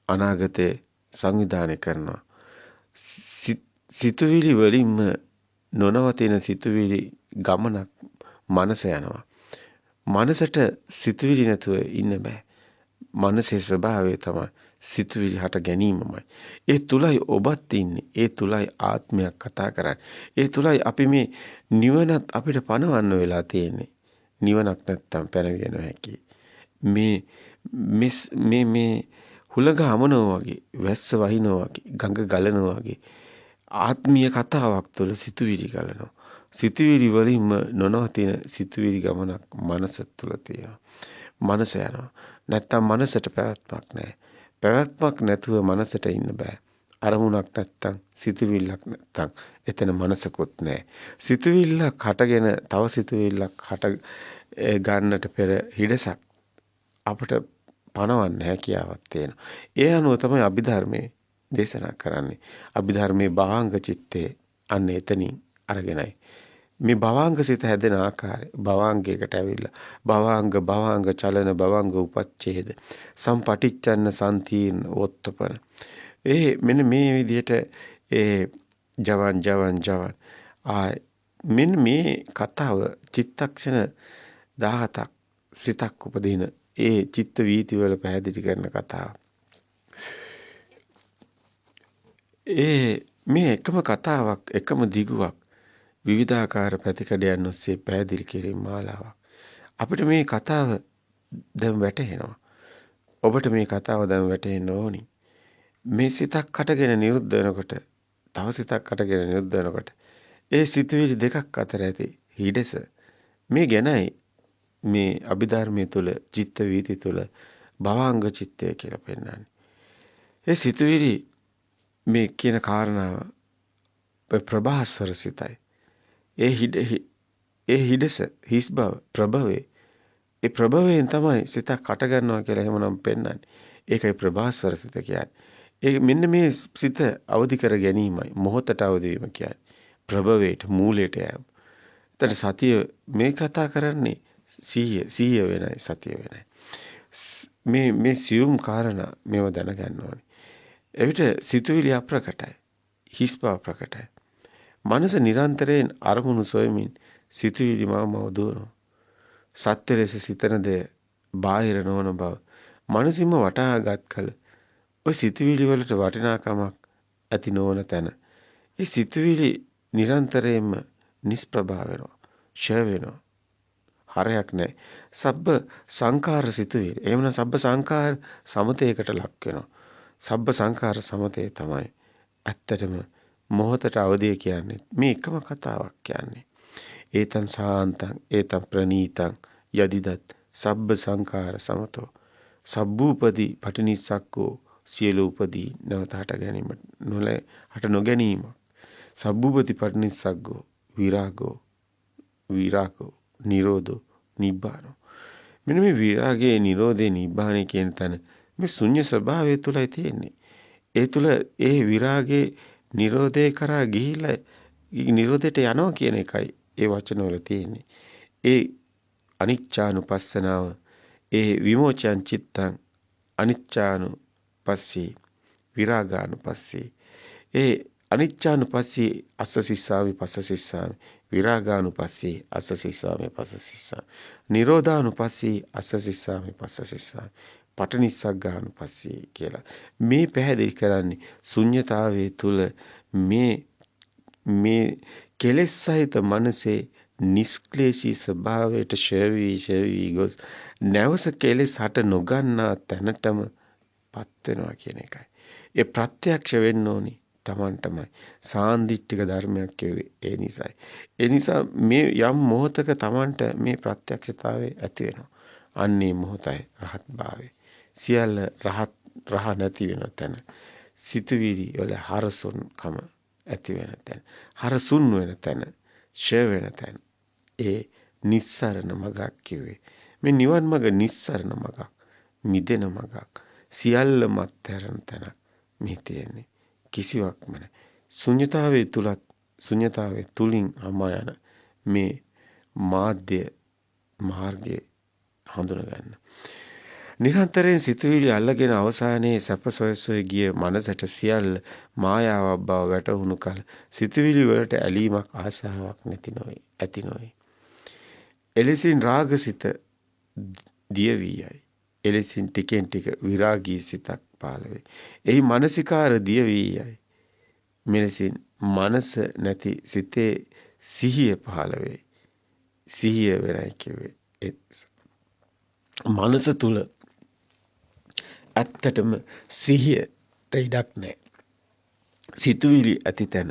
Speaker 1: අනාගතේ සංවිධානය කරනවා. සිතුවිලි වලින්ම නොනවතින සිතුවිලි ගමනක් මනස යනවා. මනසට සිතුවිලි නැතුව ඉන්න බෑ. මනසේ ස්වභාවය තමයි සිතුවිලි හට ගැනීමමයි. ඒ තුලයි ඔබත් ඉන්නේ. ඒ තුලයි ආත්මයක් කතා කරන්නේ. ඒ තුලයි අපි මේ නිවනත් අපිට පණවන්න වෙලා තියෙන්නේ. නිවනක් නැත්තම් පැනවිය නොහැකි. මේ හුලඟ හමනවා වගේ, වැස්ස වහිනවා වගේ, ගඟ ගලනවා වගේ ආත්මීය කතාවක් තුළ සිතුවිලි ගලනවා. සිතුවිලි වලින්ම නොනවතින සිතුවිලි ගමනක් මනස තුළ තියෙනවා. මනස යනවා. නැත්තම් මනසට පැවැත්මක් නැහැ. පැවැත්මක් නැතුව මනසට ඉන්න බෑ. අරමුණක් නැත්තම් සිතුවිල්ලක් නැත්තම් එතන මනසකුත් නැහැ. සිතුවිල්ලක් හටගෙන තව සිතුවිල්ලක් හට ගන්නට පෙර හිඩසක් අපට පණවන්න හැකියාවක් තියෙනවා. ඒ අනුව තමයි අභිධර්මයේ දේශනා කරන්නේ. අභිධර්මයේ භාංග චිත්තේ අන්න එතනින් අරගෙනයි. මේ භවාංග සිත හැදෙන ආකාරය භවාංගයකට ඇවිල්ලා භවාංග චලන භවාංග උපච්ඡේද සම්පටිච්ඡන්න සම්තීර්ණ වොත්තපන මෙන්න මේ විදිහට ජවන් මෙන්න මේ කතාව චිත්තක්ෂණ 17ක් සිතක් උපදින චිත්ත වීති වල පැහැදිලි කරන කතාව. මේ එකම කතාවක් එකම දිගුවක් විවිධාකාර පැතිකඩයන් ඔස්සේ පැහැදිලි කිරීම මාලාවක්. අපිට මේ කතාව දැන් වැටහෙනවා. ඔබට මේ කතාව දැන් වැටහෙන්න ඕනි. මේ සිතක් හටගෙන නිරුද්ධ වෙනකොට තව සිතක් හටගෙන නිරුද්ධ වෙනකොට ඒ සිතුවිලි දෙකක් අතර ඇති හිඩැස මේ ගැනයි මේ අභිධර්මයේ තුල චිත්ත වීති තුල භවාංග චිත්තය කියලා පෙන්නන්නේ. ඒ සිතුවිලි මේ කියන කාරණාව ප්‍රභාස්වර සිතයි. ඒ හිඩැස හිස් බව ප්‍රභවයේ ඒ ප්‍රභවයෙන් තමයි සිතක් හට ගන්නවා කියලා එහෙමනම් පෙන්වන්නේ. ඒකයි ප්‍රභාස්වර සිත කියන්නේ. මෙන්න මේ සිත අවදි කර ගැනීමයි මොහොතට අවදි වීම කියන්නේ. ප්‍රභවයට මූලයට යෑම. එතන සතිය මේ කතා කරන්නේ සීය වෙනයි සතිය වෙනයි. මේ සියුම් කාරණා මේව දැනගන්න ඕනේ. එවිට සිතුවිලි අප්‍රකටයි. හිස් බව ප්‍රකටයි. මනස නිරන්තරයෙන් අරමුණු සොයමින් සිතුවිලි මව දුවනවා. සත්‍ය ලෙස සිතන දේ බාහිර නොවන බව මනසින්ම වටහාගත් කල ඔය සිතුවිලි වලට වටිනාකමක් ඇති නොවන තැන ඒ සිතුවිලි නිරන්තරයෙන්ම නිෂ්ප්‍රභා වෙනවා. ෂය වෙනවා. හරයක් නැහැ. සබ්බ සංඛාර සිතුවිලි. එහෙමනම් සබ්බ සංඛාර සමතේකට ලක් වෙනවා. සබ්බ සංඛාර සමතේ තමයි ඇත්තටම මොහොතට අවදිය කියන්නේ. මේ එකම කතාවක් කියන්නේ. ඒතං සාන්තං ඒතං ප්‍රනීතං යදිදත් සබ්බ සංඛාර සමතෝ සබ්බූපදී පටිනිස්සක්කෝ සියලු උපදී නැවත හට ගැනීමට හට නොගැනීම සබ්බූපති පටිනිස්සග්ගෝ විරාගෝ නිරෝධෝ නිබ්බානෝ. මෙන්න මේ විරාගයේ නිරෝධේ නිබ්බානේ කියන තැන මේ ශුන්‍ය ස්වභාවය තුලයි තියෙන්නේ. ඒ තුල ඒ විරාගයේ නිරෝධේ කරා ගිහිලා නිරෝධයට යනවා කියන එකයි ඒ වචනවල තියෙන්නේ. ඒ අනිච්චානුපස්සනාව ඒ විමෝචයන් චිත්තං අනිච්චානුපස්සී විරාගානුපස්සී ඒ අනිච්චානුපස්සී අස්ස සිස්සාමි පස්ස සිස්සාමි විරාගානුපස්සී අස්ස සිස්සාමි පස්ස සිස්සාමි නිරෝධානුපස්සී අස්ස සිස්සාමි පස්ස සිස්සාමි පටිනිස්සග්ගානුපස්සී කියලා මේ පැහැදිලි කරන්නේ ශුන්්‍යතාවයේ තුල මේ කෙලෙස් සහිත මනසේ නිස්ක්ලේශී ස්වභාවයට ශේවි ගොස් නැවස කෙලෙස් හට නොගන්නා තැනටම පත් වෙනවා කියන එකයි. ඒ ප්‍රත්‍යක්ෂ වෙන්න ඕනි Tamanටමයි. සාන්දිටික ධර්මයක් කියුවේ ඒ නිසායි. ඒ නිසා මේ යම් මොහතක Tamanට මේ ප්‍රත්‍යක්ෂතාවය ඇති වෙනවා. අන්නේ මොහතයි රහත් භාවය. සියල්ල රහ නැති වෙන තැන. සිතුවිලි වල හරසුන්කම ඇති වෙන තැන. හරසුන් වෙන තැන. ෂය වෙන තැන. ඒ නිස්සරණ මගක් කිව්වේ. මේ නිවන් මඟ නිස්සරණ මගක්. මිදෙන මගක්. සියල්ල මත්හැරන තැනක් මේ තියෙන්නේ. කිසිවක්ම නැහැ. ශුන්‍යතාවයේ තුලින් අමා යන මේ මාර්ගයේ හඳුන ගන්න. නිරන්තරයෙන් සිතුවිලි අල්ලගෙන අවසානයේ සැප සොයසොය ගිය මනසට සියල්ල මායාවක් බව වැටහුණු කල සිතුවිලි වලට ඇලීමක් ආසාවක් ඇති නොවේ. එලෙසින් රාගසිත දිය වී යයි. එලෙසින් ටිකෙන් ටික විරාගී සිතක් පහළ වේ. එහි මානසිකාර දිය වී යයි. මෙලෙසින් මනස නැති සිතේ සිහිය පහළ වේ. සිහිය වෙනයි කිව්වේ. මනස තුල ඇත්තටම සිහියට ඉඩක් නැහැ. සිතුවිලි ඇති තැන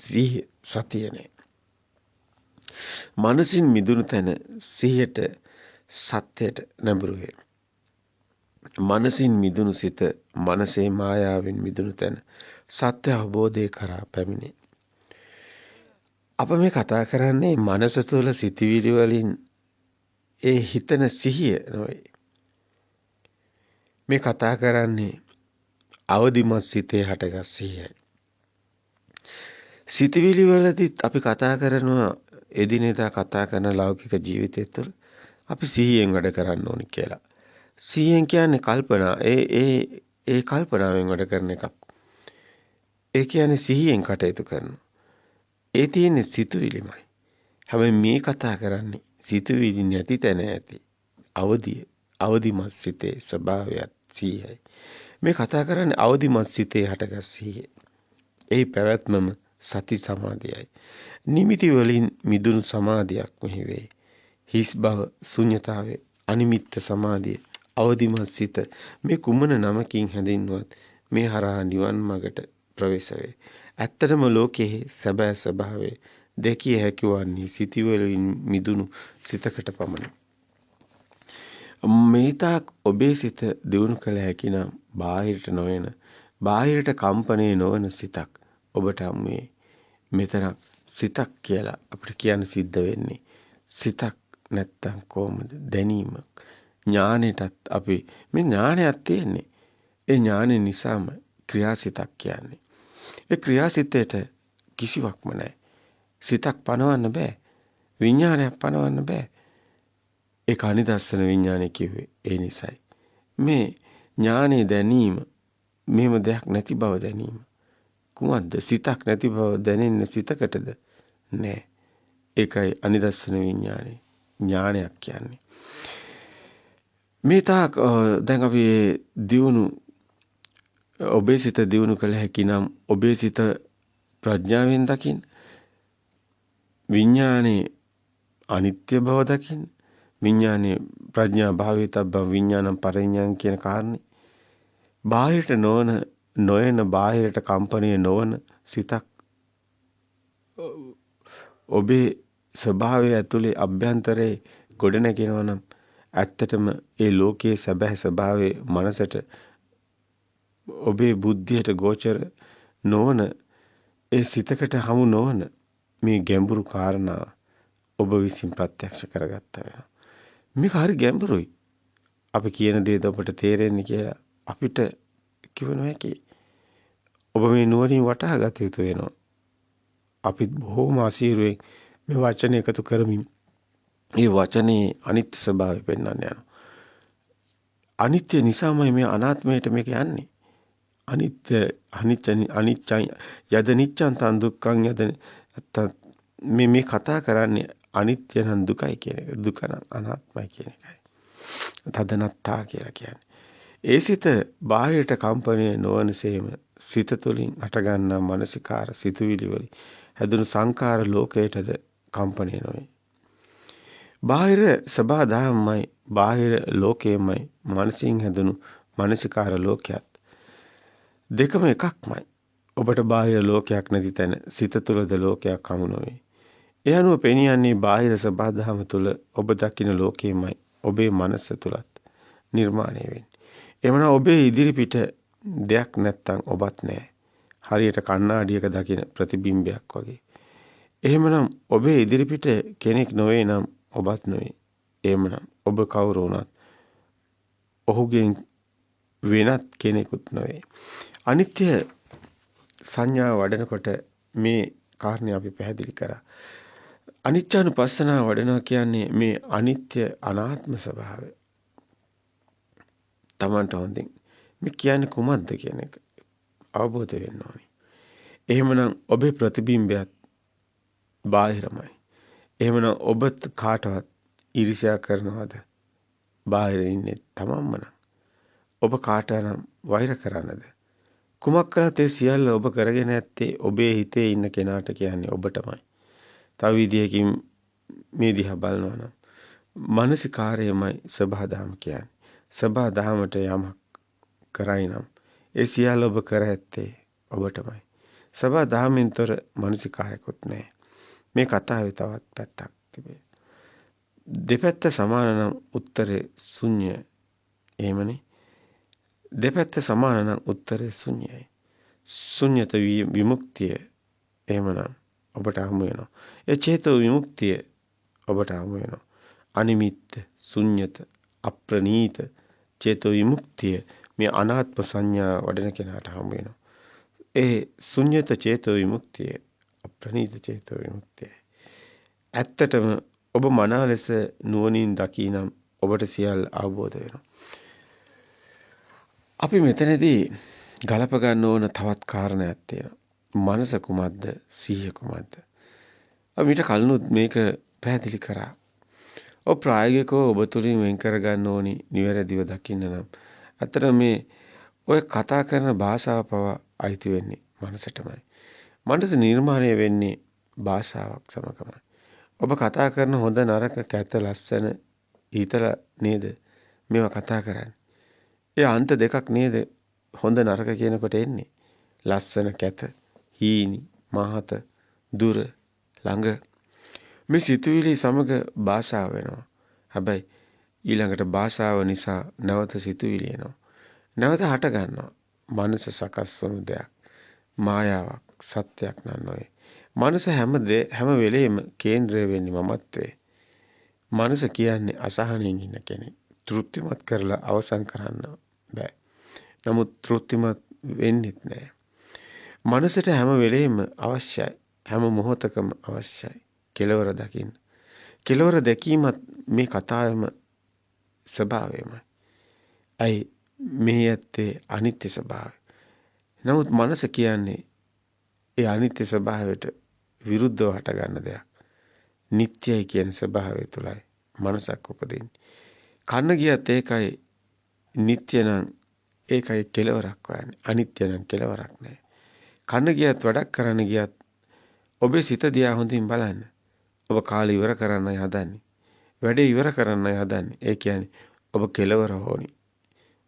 Speaker 1: සිහිය සතිය නැහැ. මනසින් මිදුණු තැන සිහියට සත්‍යයට නැඹුරු වේ. මනසින් මිදුණු සිත මනසේ මායාවෙන් මිදුණු තැන සත්‍ය අවබෝධය කරා පැමිණේ. අප මේ කතා කරන්නේ මනස තුළ සිතුවිලි වලින් ඒ හිතන සිහිය නොවේ. මේ කතා කරන්නේ අවදිමත් සිතේ හටගත් සිහියයි. සිතවිලි වලදීත් අපි කතා කරනවා එදිනෙදා කතා කරන ලෞකික ජීවිතය තුළ අපි සිහියෙන් වැඩ කරන්න ඕනි කියලා. සිහියෙන් කියන්නේ කල්පනා. ඒ කල්පනාවෙන් වැඩ කරන එකක්. ඒ කියන්නේ සිහියෙන් කටයුතු කරනවා. ඒ තියෙන්නේ සිතුවිලිමයි. හැබැයි මේ කතා කරන්නේ සිතුවිලි නැති තැන ඇති අවදිමත් සිතේ ස්වභාවයත් සිහියයි. මේ කතා කරන්නේ අවදිමත් සිතේ හටගත් සිහිය. ඒ පැවැත්මම සති සමාධියයි. නිමිති වලින් මිදුණු සමාධියක් මෙහි වේ. හිස් බව, ශුන්‍යතාවය, අනිමිත්ත සමාධිය, අවදිමත් සිත මේ කුමන නමකින් හැඳින්වුවත් මේ හරහා නිවන් මඟට ප්‍රවේශ වේ. ඇත්තටම ලෝකයේ සැබෑ ස්වභාවය දැකිය හැකි වන්නේ සිතිවිලින් මිදුණු සිතකට පමණි. මේතාක් ඔබේ සිත දියුණු කළ හැකි නම් බාහිරට නොවන, බාහිරට කම්පණය නොවන සිතක් ඔබට හමුවේ. මෙතන සිතක් කියලා අපිට කියන්න සිද්ධ වෙන්නේ. සිතක් නැත්තම් කොහොමද? දැනීමක්. ඥානෙටත් අපි මේ ඥානයක් තියෙන්නේ. ඒ ඥානෙ නිසාම ක්‍රියාසිතක් කියන්නේ. ඒ ක්‍රියාසිතේට කිසිවක්ම නැහැ. සිතක් පනවන්න බෑ. විඥානයක් පනවන්න බෑ. ඒක අනිදස්සන විඥානය කිව්වේ ඒ නිසයි. මේ ඥානෙ දැනීම මෙහෙම දෙයක් නැති බව දැනීම. කුමක්ද? සිතක් නැති බව දැනෙන්නේ සිතකටද? නෑ. ඒකයි අනිදස්සන විඥානය. ඥානයක් කියන්නේ. මේ තාක් දැන් අපි දියුණු ඔබේ සිත දියුණු කළ හැකි නම් ඔබේ සිත ප්‍රඥාවෙන් දකින්න. විඥානේ අනිත්‍ය බව දකින්න. විඥානේ ප්‍රඥා භාවිතබ්බ විඥානම් පරිඥාන් කියන කාරණේ. බාහිරට නොයන බාහිරට කම්පණය නොවන සිතක් ඔබේ ස්වභාවය ඇතුලේ අභ්‍යන්තරේ ගොඩනගෙනවා නම් ඇත්තටම ඒ ලෝකයේ සැබෑ ස්වභාවයේ මනසට ඔබේ බුද්ධියට ගෝචර නොවන ඒ සිතකට හමු නොවන මේ ගැඹුරු කාරණා ඔබ විසින් ප්‍රත්‍යක්ෂ කරගත්තා වෙනවා. මේක හරි ගැඹුරුයි. අපි කියන දේ ඔබට තේරෙන්නේ කියලා අපිට කිව නොහැකි. ඔබ මේ නුවණින් වටහා ගත යුතු වෙනවා. අපි බොහොම අසීරුවෙන් මේ වචන එකතු කරමින් මේ වචනේ අනිත්‍ය ස්වභාවය පෙන්වන්න යනවා. අනිත්‍ය නිසාමයි මේ අනාත්මයට මේක යන්නේ. අනිච්චයි යද නිච්ඡං තං දුක්ඛං යද මේ කතා කරන්නේ අනිත්‍ය නම් දුකයි කියන එක. දුක නම් අනාත්මයි කියන එකයි. තදනත්තා කියලා කියන්නේ. ඒ සිත බාහිරට කම්පණය නොවනසේම සිත තුළින් හටගන්නා මානසිකාර සිතුවිලි වලින් හැදුණු සංකාර ලෝකයටද කම්පණය නොවේ. බාහිර සබහා දහම්මයි බාහිර ලෝකයමයි මනසින් හැදුණු මානසිකාර ලෝකයක් දෙකම එකක්මයි. ඔබට බාහිර ලෝකයක් නැති තැන සිත තුළද ලෝකයක් හමු නොවේ. ඒ අනුව පෙනියන්නේ බාහිර සබහා දහම තුළ ඔබ දකින ලෝකයමයි ඔබේ මනස තුලත් නිර්මාණය වෙන්නේ. එමනම් ඔබේ ඉදිරි පිට දෙයක් නැත්තම් ඔබත් නැහැ. හරියට කණ්ණාඩියක දකින ප්‍රතිබිම්බයක් වගේ. එහෙමනම් ඔබේ ඉදිරිපිට කෙනෙක් නොවේ නම් ඔබත් නොවේ. එහෙමනම් ඔබ කවුරු වුණත් ඔහුගෙන් වෙනත් කෙනෙකුත් නොවේ. අනිත්‍ය සංඥාව වඩනකොට මේ කාරණේ අපි පැහැදිලි කරා. අනිච්චානුපස්සනාව වඩනවා කියන්නේ මේ අනිත්‍ය අනාත්ම ස්වභාවය. තමන්ට හොඳින් මේ කියන්නේ කුමක්ද කියන එක අවබෝධ වෙන්න ඕනේ. එහෙමනම් ඔබේ ප්‍රතිබිම්බයත් බාහිරමයි. එහෙමනම් ඔබ කාටවත් ඊර්ෂ්‍යා කරනවද? බාහිර ඉන්නේ තමන්ම නම්. ඔබ කාටනම් වෛර කරන්නද? කුමක් කළත් ඒ සියල්ල ඔබ කරගෙන ඇත්තේ ඔබේ හිතේ ඉන්න කෙනාට කියන්නේ ඔබටමයි. තව විදියකින් මේ දිහා බලනවා නම් මානසිකාරයමයි සබහා දහම කියන්නේ. සබහා දහමට යමක් කරයි නම් ඒ සියල්ල ඔබ කර ඇත්තේ ඔබටමයි. සබහා දහමෙන්තර මානසිකායකුත් නැහැ. මේ කතාවේ තවත් පැත්තක් තිබේ. දෙපැත්ත සමාන නම් උත්තරේ ශුන්‍යයි. එහෙමනේ. දෙපැත්ත සමාන නම් උත්තරේ ශුන්‍යයි. ශුන්‍යත විමුක්තිය එහෙමනම් ඔබට හමු වෙනවා. ඒ චේතෝ විමුක්තිය ඔබට හමු වෙනවා. අනිමිත්ත, ශුන්‍යත, අප්‍රනීත චේතෝ විමුක්තිය මේ අනාත්ම සංඥා වඩන කෙනාට හම් වෙනවා. ඒ ශුන්්‍යත චේතෝ විමුක්තිය අප්‍රණීත චේතෝ විමුක්තිය. ඇත්තටම ඔබ මනා ලෙස නුවණින් දකිනම් ඔබට සියල්ල අවබෝධ වෙනවා. අපි මෙතනදී ගලප ගන්න ඕන තවත් කාරණයක් තියෙනවා. මනස කුමක්ද? සිහිය කුමක්ද? අපි ඊට කලිනුත් මේක පැහැදිලි කරා. ඔබ ප්‍රායෝගිකව ඔබ තුලින් වෙන් කර ගන්න ඕනි නිවැරදිව දකින්න නම් අතර මේ ඔය කතා කරන භාෂාව පවා අයිති වෙන්නේ මනසටමයි. මනස නිර්මාණය වෙන්නේ භාෂාවක් සමගමයි. ඔබ කතා කරන හොඳ නරක කැත ලස්සන හිතලා නේද මේවා කතා කරන්නේ. ඒ අන්ත දෙකක් නේද හොඳ නරක කියනකොට එන්නේ. ලස්සන කැත, හීනි, මහත, දුර, ළඟ මේ සිතුවිලි සමග භාෂාව වෙනවා. හැබැයි ඊළඟට භාෂාව නිසා නැවත සිතුවිලි එනවා. නැවත හට ගන්නවා. මනස සකස් වුණු දෙයක්. මායාවක් සත්‍යයක් නන්නෝයි. මනස හැම වෙලෙම කේන්ද්‍රය වෙන්නේ මමත්වයේ. මනස කියන්නේ අසහනෙන් ඉන්න කෙනෙක්. තෘප්තිමත් කරලා අවසන් කරන්න බෑ. නමුත් තෘප්තිමත් වෙන්නෙත් නෑ. මනසට හැම වෙලෙම අවශ්‍යයි. හැම මොහොතකම අවශ්‍යයි. කෙලවර දකින්න. කෙලවර දැකීමත් මේ කතාවේම ස්වභාවයමයි. ඇයි මේ ඇත්තේ අනිත්‍ය ස්වභාවය. නමුත් මනස කියන්නේ ඒ අනිත්‍ය ස්වභාවයට විරුද්ධව හට ගන්න දෙයක්. නිට්ටයයි කියන ස්වභාවය තුලයි මනසක් උපදින්නේ. කන්න ගියත් ඒකයි නිට්ටය නම් ඒකයි කෙලවරක් හොයන්නේ. අනිත්‍ය නම් කෙලවරක් නැහැ. කන්න ගියත් වැඩක් කරන්න ගියත් ඔබේ සිත දිහා හොඳින් බලන්න. ඔබ කාලය ඉවර කරන්නයි හදන්නේ. වැඩේ ඉවර කරන්නයි හදන්නේ. ඒ කියන්නේ ඔබ කෙලවර හොනි.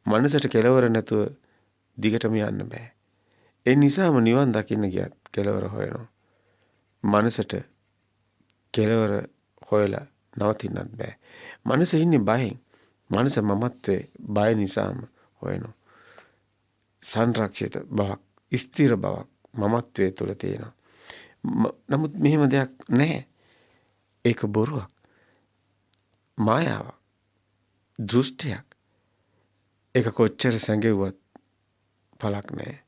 Speaker 1: මනසට කෙලවර නැතුව දිගටම යන්න බෑ. ඒ නිසාම නිවන් දකින්න ගියත් කෙලවර හොයනවා. මනසට කෙලවර හොයලා නවතින්නත් බෑ. මනස ඉන්නේ බයෙන්. මනස මමත්වයේ බය නිසාම හොයනවා. සංරක්ෂිත බවක්, ස්ථිර බවක් මමත්වයේ තුල තියෙනවා. නමුත් මෙහෙම දෙයක් නැහැ. ඒක බොරුවක්. මායාවක්. දෘෂ්ටියක්. ඒක කොච්චර සැඟෙව්වත් පළක් නැහැ.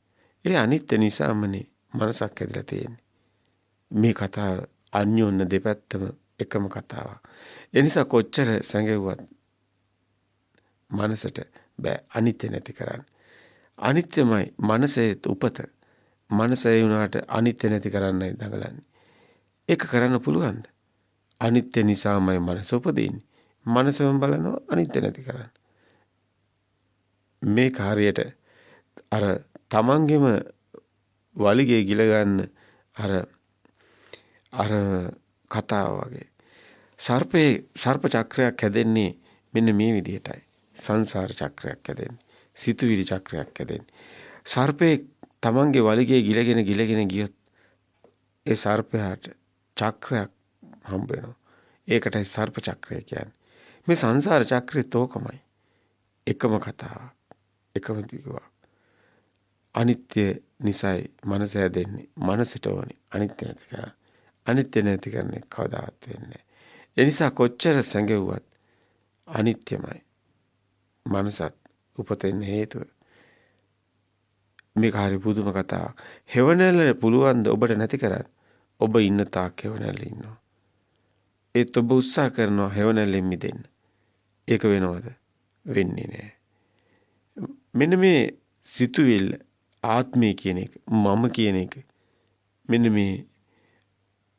Speaker 1: ඒ අනිත්‍ය නිසාමනේ මනසක් ඇදලා තියෙන්නේ. මේ කතාව අන්‍යෝන්‍ය දෙපැත්තම එකම කතාවක්. ඒ නිසා කොච්චර සැඟෙව්වත් මනසට බෑ අනිත්‍ය නැති කරන්න. අනිත්‍යමයි මනසේ උපත. මනස ඒ වුණාට අනිත්‍ය නැති කරන්නයි දඟලන්නේ. ඒක කරන්න පුළුවන්ද? අනිත්‍ය නිසාමයි මනස උපදින්නේ. මනසම බලනවා අනිත්‍ය නැති කරන්න. මේ කාර්යයට අර තමන්ගෙම වලිගේ ගිල ගන්න අර කතාව වගේ. සර්ප චක්‍රයක් හැදෙන්නේ මෙන්න මේ විදිහටයි. සංසාර චක්‍රයක් හැදෙන්නේ. සිතුවිලි චක්‍රයක් හැදෙන්නේ. සර්පේ තමන්ගේ වලිගේ ගිලගෙන ගියොත් ඒ සර්පයාට චක්‍රයක් හම්බ වෙනවා. ඒකටයි සර්ප චක්‍රය කියන්නේ. මේ සංසාර චක්‍රෙත් ඕකමයි. එකම කතාවක්. එකම දිගුවක්. අනිත්‍ය නිසයි මනස හැදෙන්නේ. මනසට ඕනේ අනිත්‍ය නැති කරන්න. අනිත්‍ය නැති කරන්නේ කවදාවත් වෙන්නේ නැහැ. ඒ නිසා කොච්චර සැඟෙව්වත් අනිත්‍යමයි. මනසත් උපතෙන්න හේතුව. මේක හරි පුදුම කතාවක්. හෙවණැල්ල පුළුවන් ද ඔබට නැති කරන්න? ඔබ ඉන්න තාක් හෙවණැල්ල ඉන්නවා. ඒත් ඔබ උත්සාහ කරනවා හෙවණැල්ලෙන් මිදෙන්න. ඒක වෙනවද? වෙන්නේ නැහැ. මෙන්න මේ සිතුවිල්ල ආත්මය කියන එක මම කියන එක මෙන්න මේ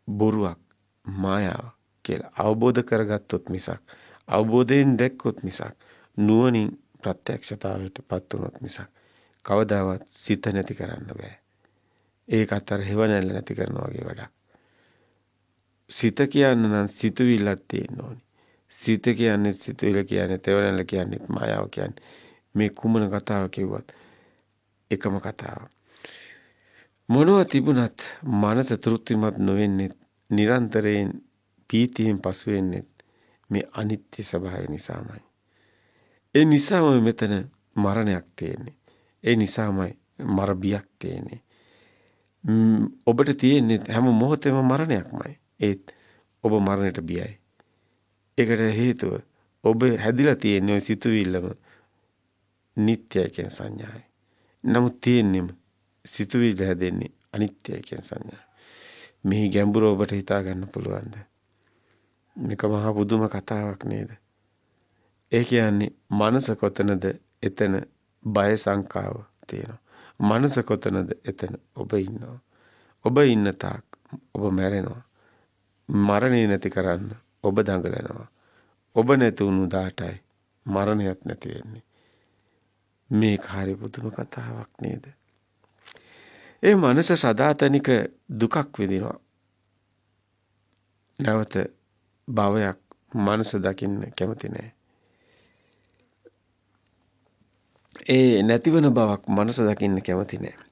Speaker 1: බොරුවක් මායාවක් කියලා අවබෝධ කරගත්තොත් මිසක් අවබෝධයෙන් දැක්කොත් මිසක් නුවණින් ප්‍රත්‍යක්ෂතාවයටපත් වුණොත් මිසක් කවදාවත් සිත නැති කරන්න බෑ. ඒකත් අර හෙවණැල්ල නැති කරනවා වගේ වැඩක්. සිත කියන්න නම් සිතුවිල්ලක් තියෙන්න ඕනි. සිත කියන්නේ සිතුවිල්ල කියන්නේ තෙවණැල්ල කියන්නේ මායාව කියන්නේ මේ කුමන කතාව කිව්වත් එකම කතාව. මොනවා තිබුණත් මනස තෘප්තිමත් නොවෙන්නේ නිරන්තරයෙන් පීතියෙන් පසු වෙන්නේ මේ අනිත්‍ය ස්වභාවය නිසාමයි. ඒ නිසාම මෙතන මරණයක් තියෙන්නේ. ඒ නිසාමයි මර බියක් තියෙන්නේ. ඔබට තියෙන්නේ හැම මොහොතේම මරණයක්මයි. ඒත් ඔබ මරණයට බියයි. ඒකට හේතුව ඔබ හැදිලා තියෙන්නේ ওই සිතුවිල්ලම නිට්ටයයි කියන සංඥාවයි. නමුත් තියෙන්නේම සිතුවිලි හැදෙන්නේ අනිත්‍යයි කියන සංඥාවයි. මේ ගැඹුර ඔබට හිතා ගන්න පුළුවන්ද? මේක මහා පුදුම කතාවක් නේද? ඒ කියන්නේ මනස කොතනද එතන බය සංකාව තියෙනවා. මනස කොතනද එතන ඔබ ඉන්නවා. ඔබ ඉන්න තාක් ඔබ මැරෙනවා. මරණය නැති කරන්න ඔබ දඟලනවා. ඔබ නැති වුණු දාටයි මරණයක් නැති වෙන්නේ. මේක හරි පුදුම කතාවක් නේද? ඒ මනස සදාතනික දුකක් විඳිනවා. නැවත භවයක් මනස දකින්න කැමති නැහැ. ඒ නැතිවන බවක් මනස දකින්න කැමති නැහැ.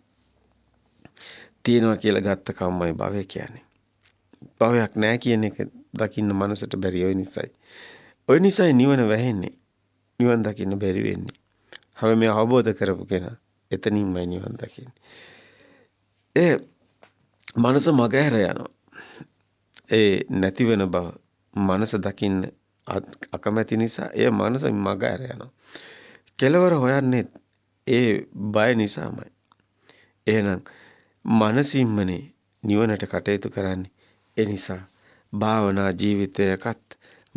Speaker 1: තියෙනවා කියලා ගත්ත කම්මයි භවය කියන්නේ. භවයක් නැහැ කියන එක දකින්න මනසට බැරි ඔය නිසයි. ඔය නිසයි නිවන වැහෙන්නේ. නිවන් දකින්න බැරි වෙන්නේ. හැබැයි මේ අවබෝධ කරපු කෙනා එතනින්මයි නිවන් දකින්නේ. ඒ මනස මගහැර යනවා. ඒ නැති වෙන බව මනස දකින්න අකමැති නිසා ඒ මනස මගහැර යනවා. කෙලවර හොයන්නේ ඒ බය නිසාමයි. එහෙනම් මනසින්මනේ නිවනට කටයුතු කරන්නේ. ඒ නිසා භාවනා ජීවිතයකත්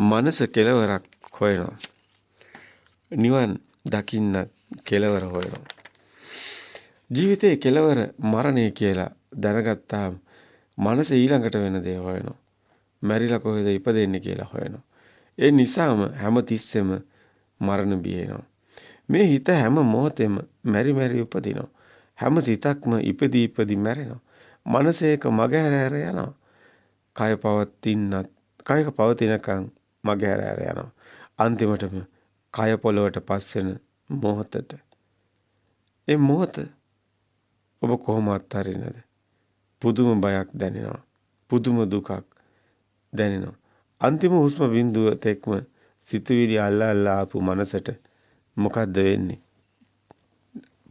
Speaker 1: මනස කෙලවරක් හොයනවා. නිවන් දකින්න කෙලවර හොයනවා. ජීවිතයේ කෙලවර මරණය කියලා දැනගත්තාම මනස ඊළඟට වෙන දේ හොයනවා. මැරිලා කොහෙද ඉපදෙන්නේ කියලා හොයනවා. ඒ නිසාම හැම තිස්සෙම මරණ බිය එනවා. මේ හිත හැම මොහොතෙම මෙරි මෙරි උපදිනවා. හැම සිතක්ම ඉපදී ඉපදී මැරෙනවා. මනස ඒක මගහැර යනවා. කය පවතිනකන් මගහැර යනවා. අන්තිමටම කය පොළවට පස් වෙන මොහොතට. ඒ මොහොත ඔබ කොහොම අත්හරින්නද? පුදුම බයක් දැනෙනවා. පුදුම දුකක් දැනෙනවා. අන්තිම හුස්ම බිඳුව තෙක්ම සිතුවිලි අල්ලා ආපු මනසට මොකද්ද වෙන්නේ?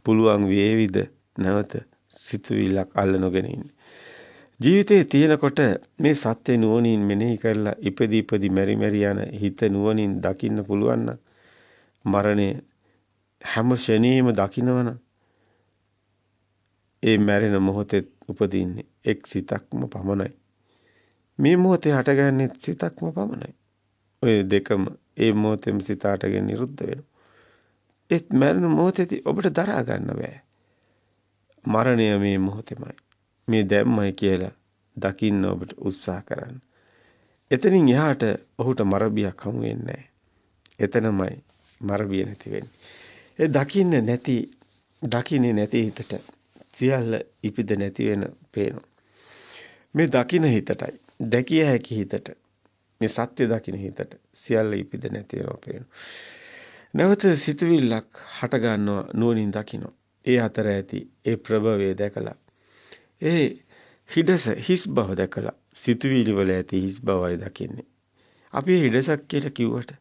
Speaker 1: පුළුවන් වේවිද නැවත සිතුවිල්ලක් අල්ල නොගෙන ඉන්න. ජීවිතේ තියෙනකොට මේ සත්‍ය නුවණින් මෙනෙහි කරලා ඉපදී මෙරි මෙරි යන හිත නුවණින් දකින්න පුළුවන් නම් මරණය හැම ෂණේම දකින්නවනම් ඒ මැරෙන මොහොතේ උපදින්නේ එක් සිතක්ම පමණයි. මේ මොහොතේ හටගන්නේ සිතක්ම පමණයි. ඔය දෙකම ඒ මොහොතේම සිත හටගෙන නිරුද්ධ වෙනවා. ඒත් මරණ මොහොතේදී ඔබට දරා ගන්න බෑ. මරණය මේ මොහොතේමයි. මේ දැම්මයි කියලා දකින්න ඔබට උත්සාහ කරන්න. එතනින් එහාට ඔහුට මරබියක් හමු වෙන්නේ නැහැ. එතනමයි මරබිය නැති වෙන්නේ. ඒ දකින්නේ නැති හිතට සියල්ල ඉපිද නැති වෙන පේනවා. මේ දකින්න හිතටයි, දැකිය හැකි හිතට, මේ සත්‍ය දකින්න හිතට සියල්ල ඉපිද නැති වෙනවා පේනවා. නැවත සිතුවිල්ලක් හට ගන්නවා නුවණින් දකින්න. ඒ අතර ඇති ඒ ප්‍රභවය දැකලා ඒ හිස් බව දැකලා සිතුවිලි වල ඇති හිස් බවයි දකින්නේ. අපි හිඩසක් කියලා කිව්වට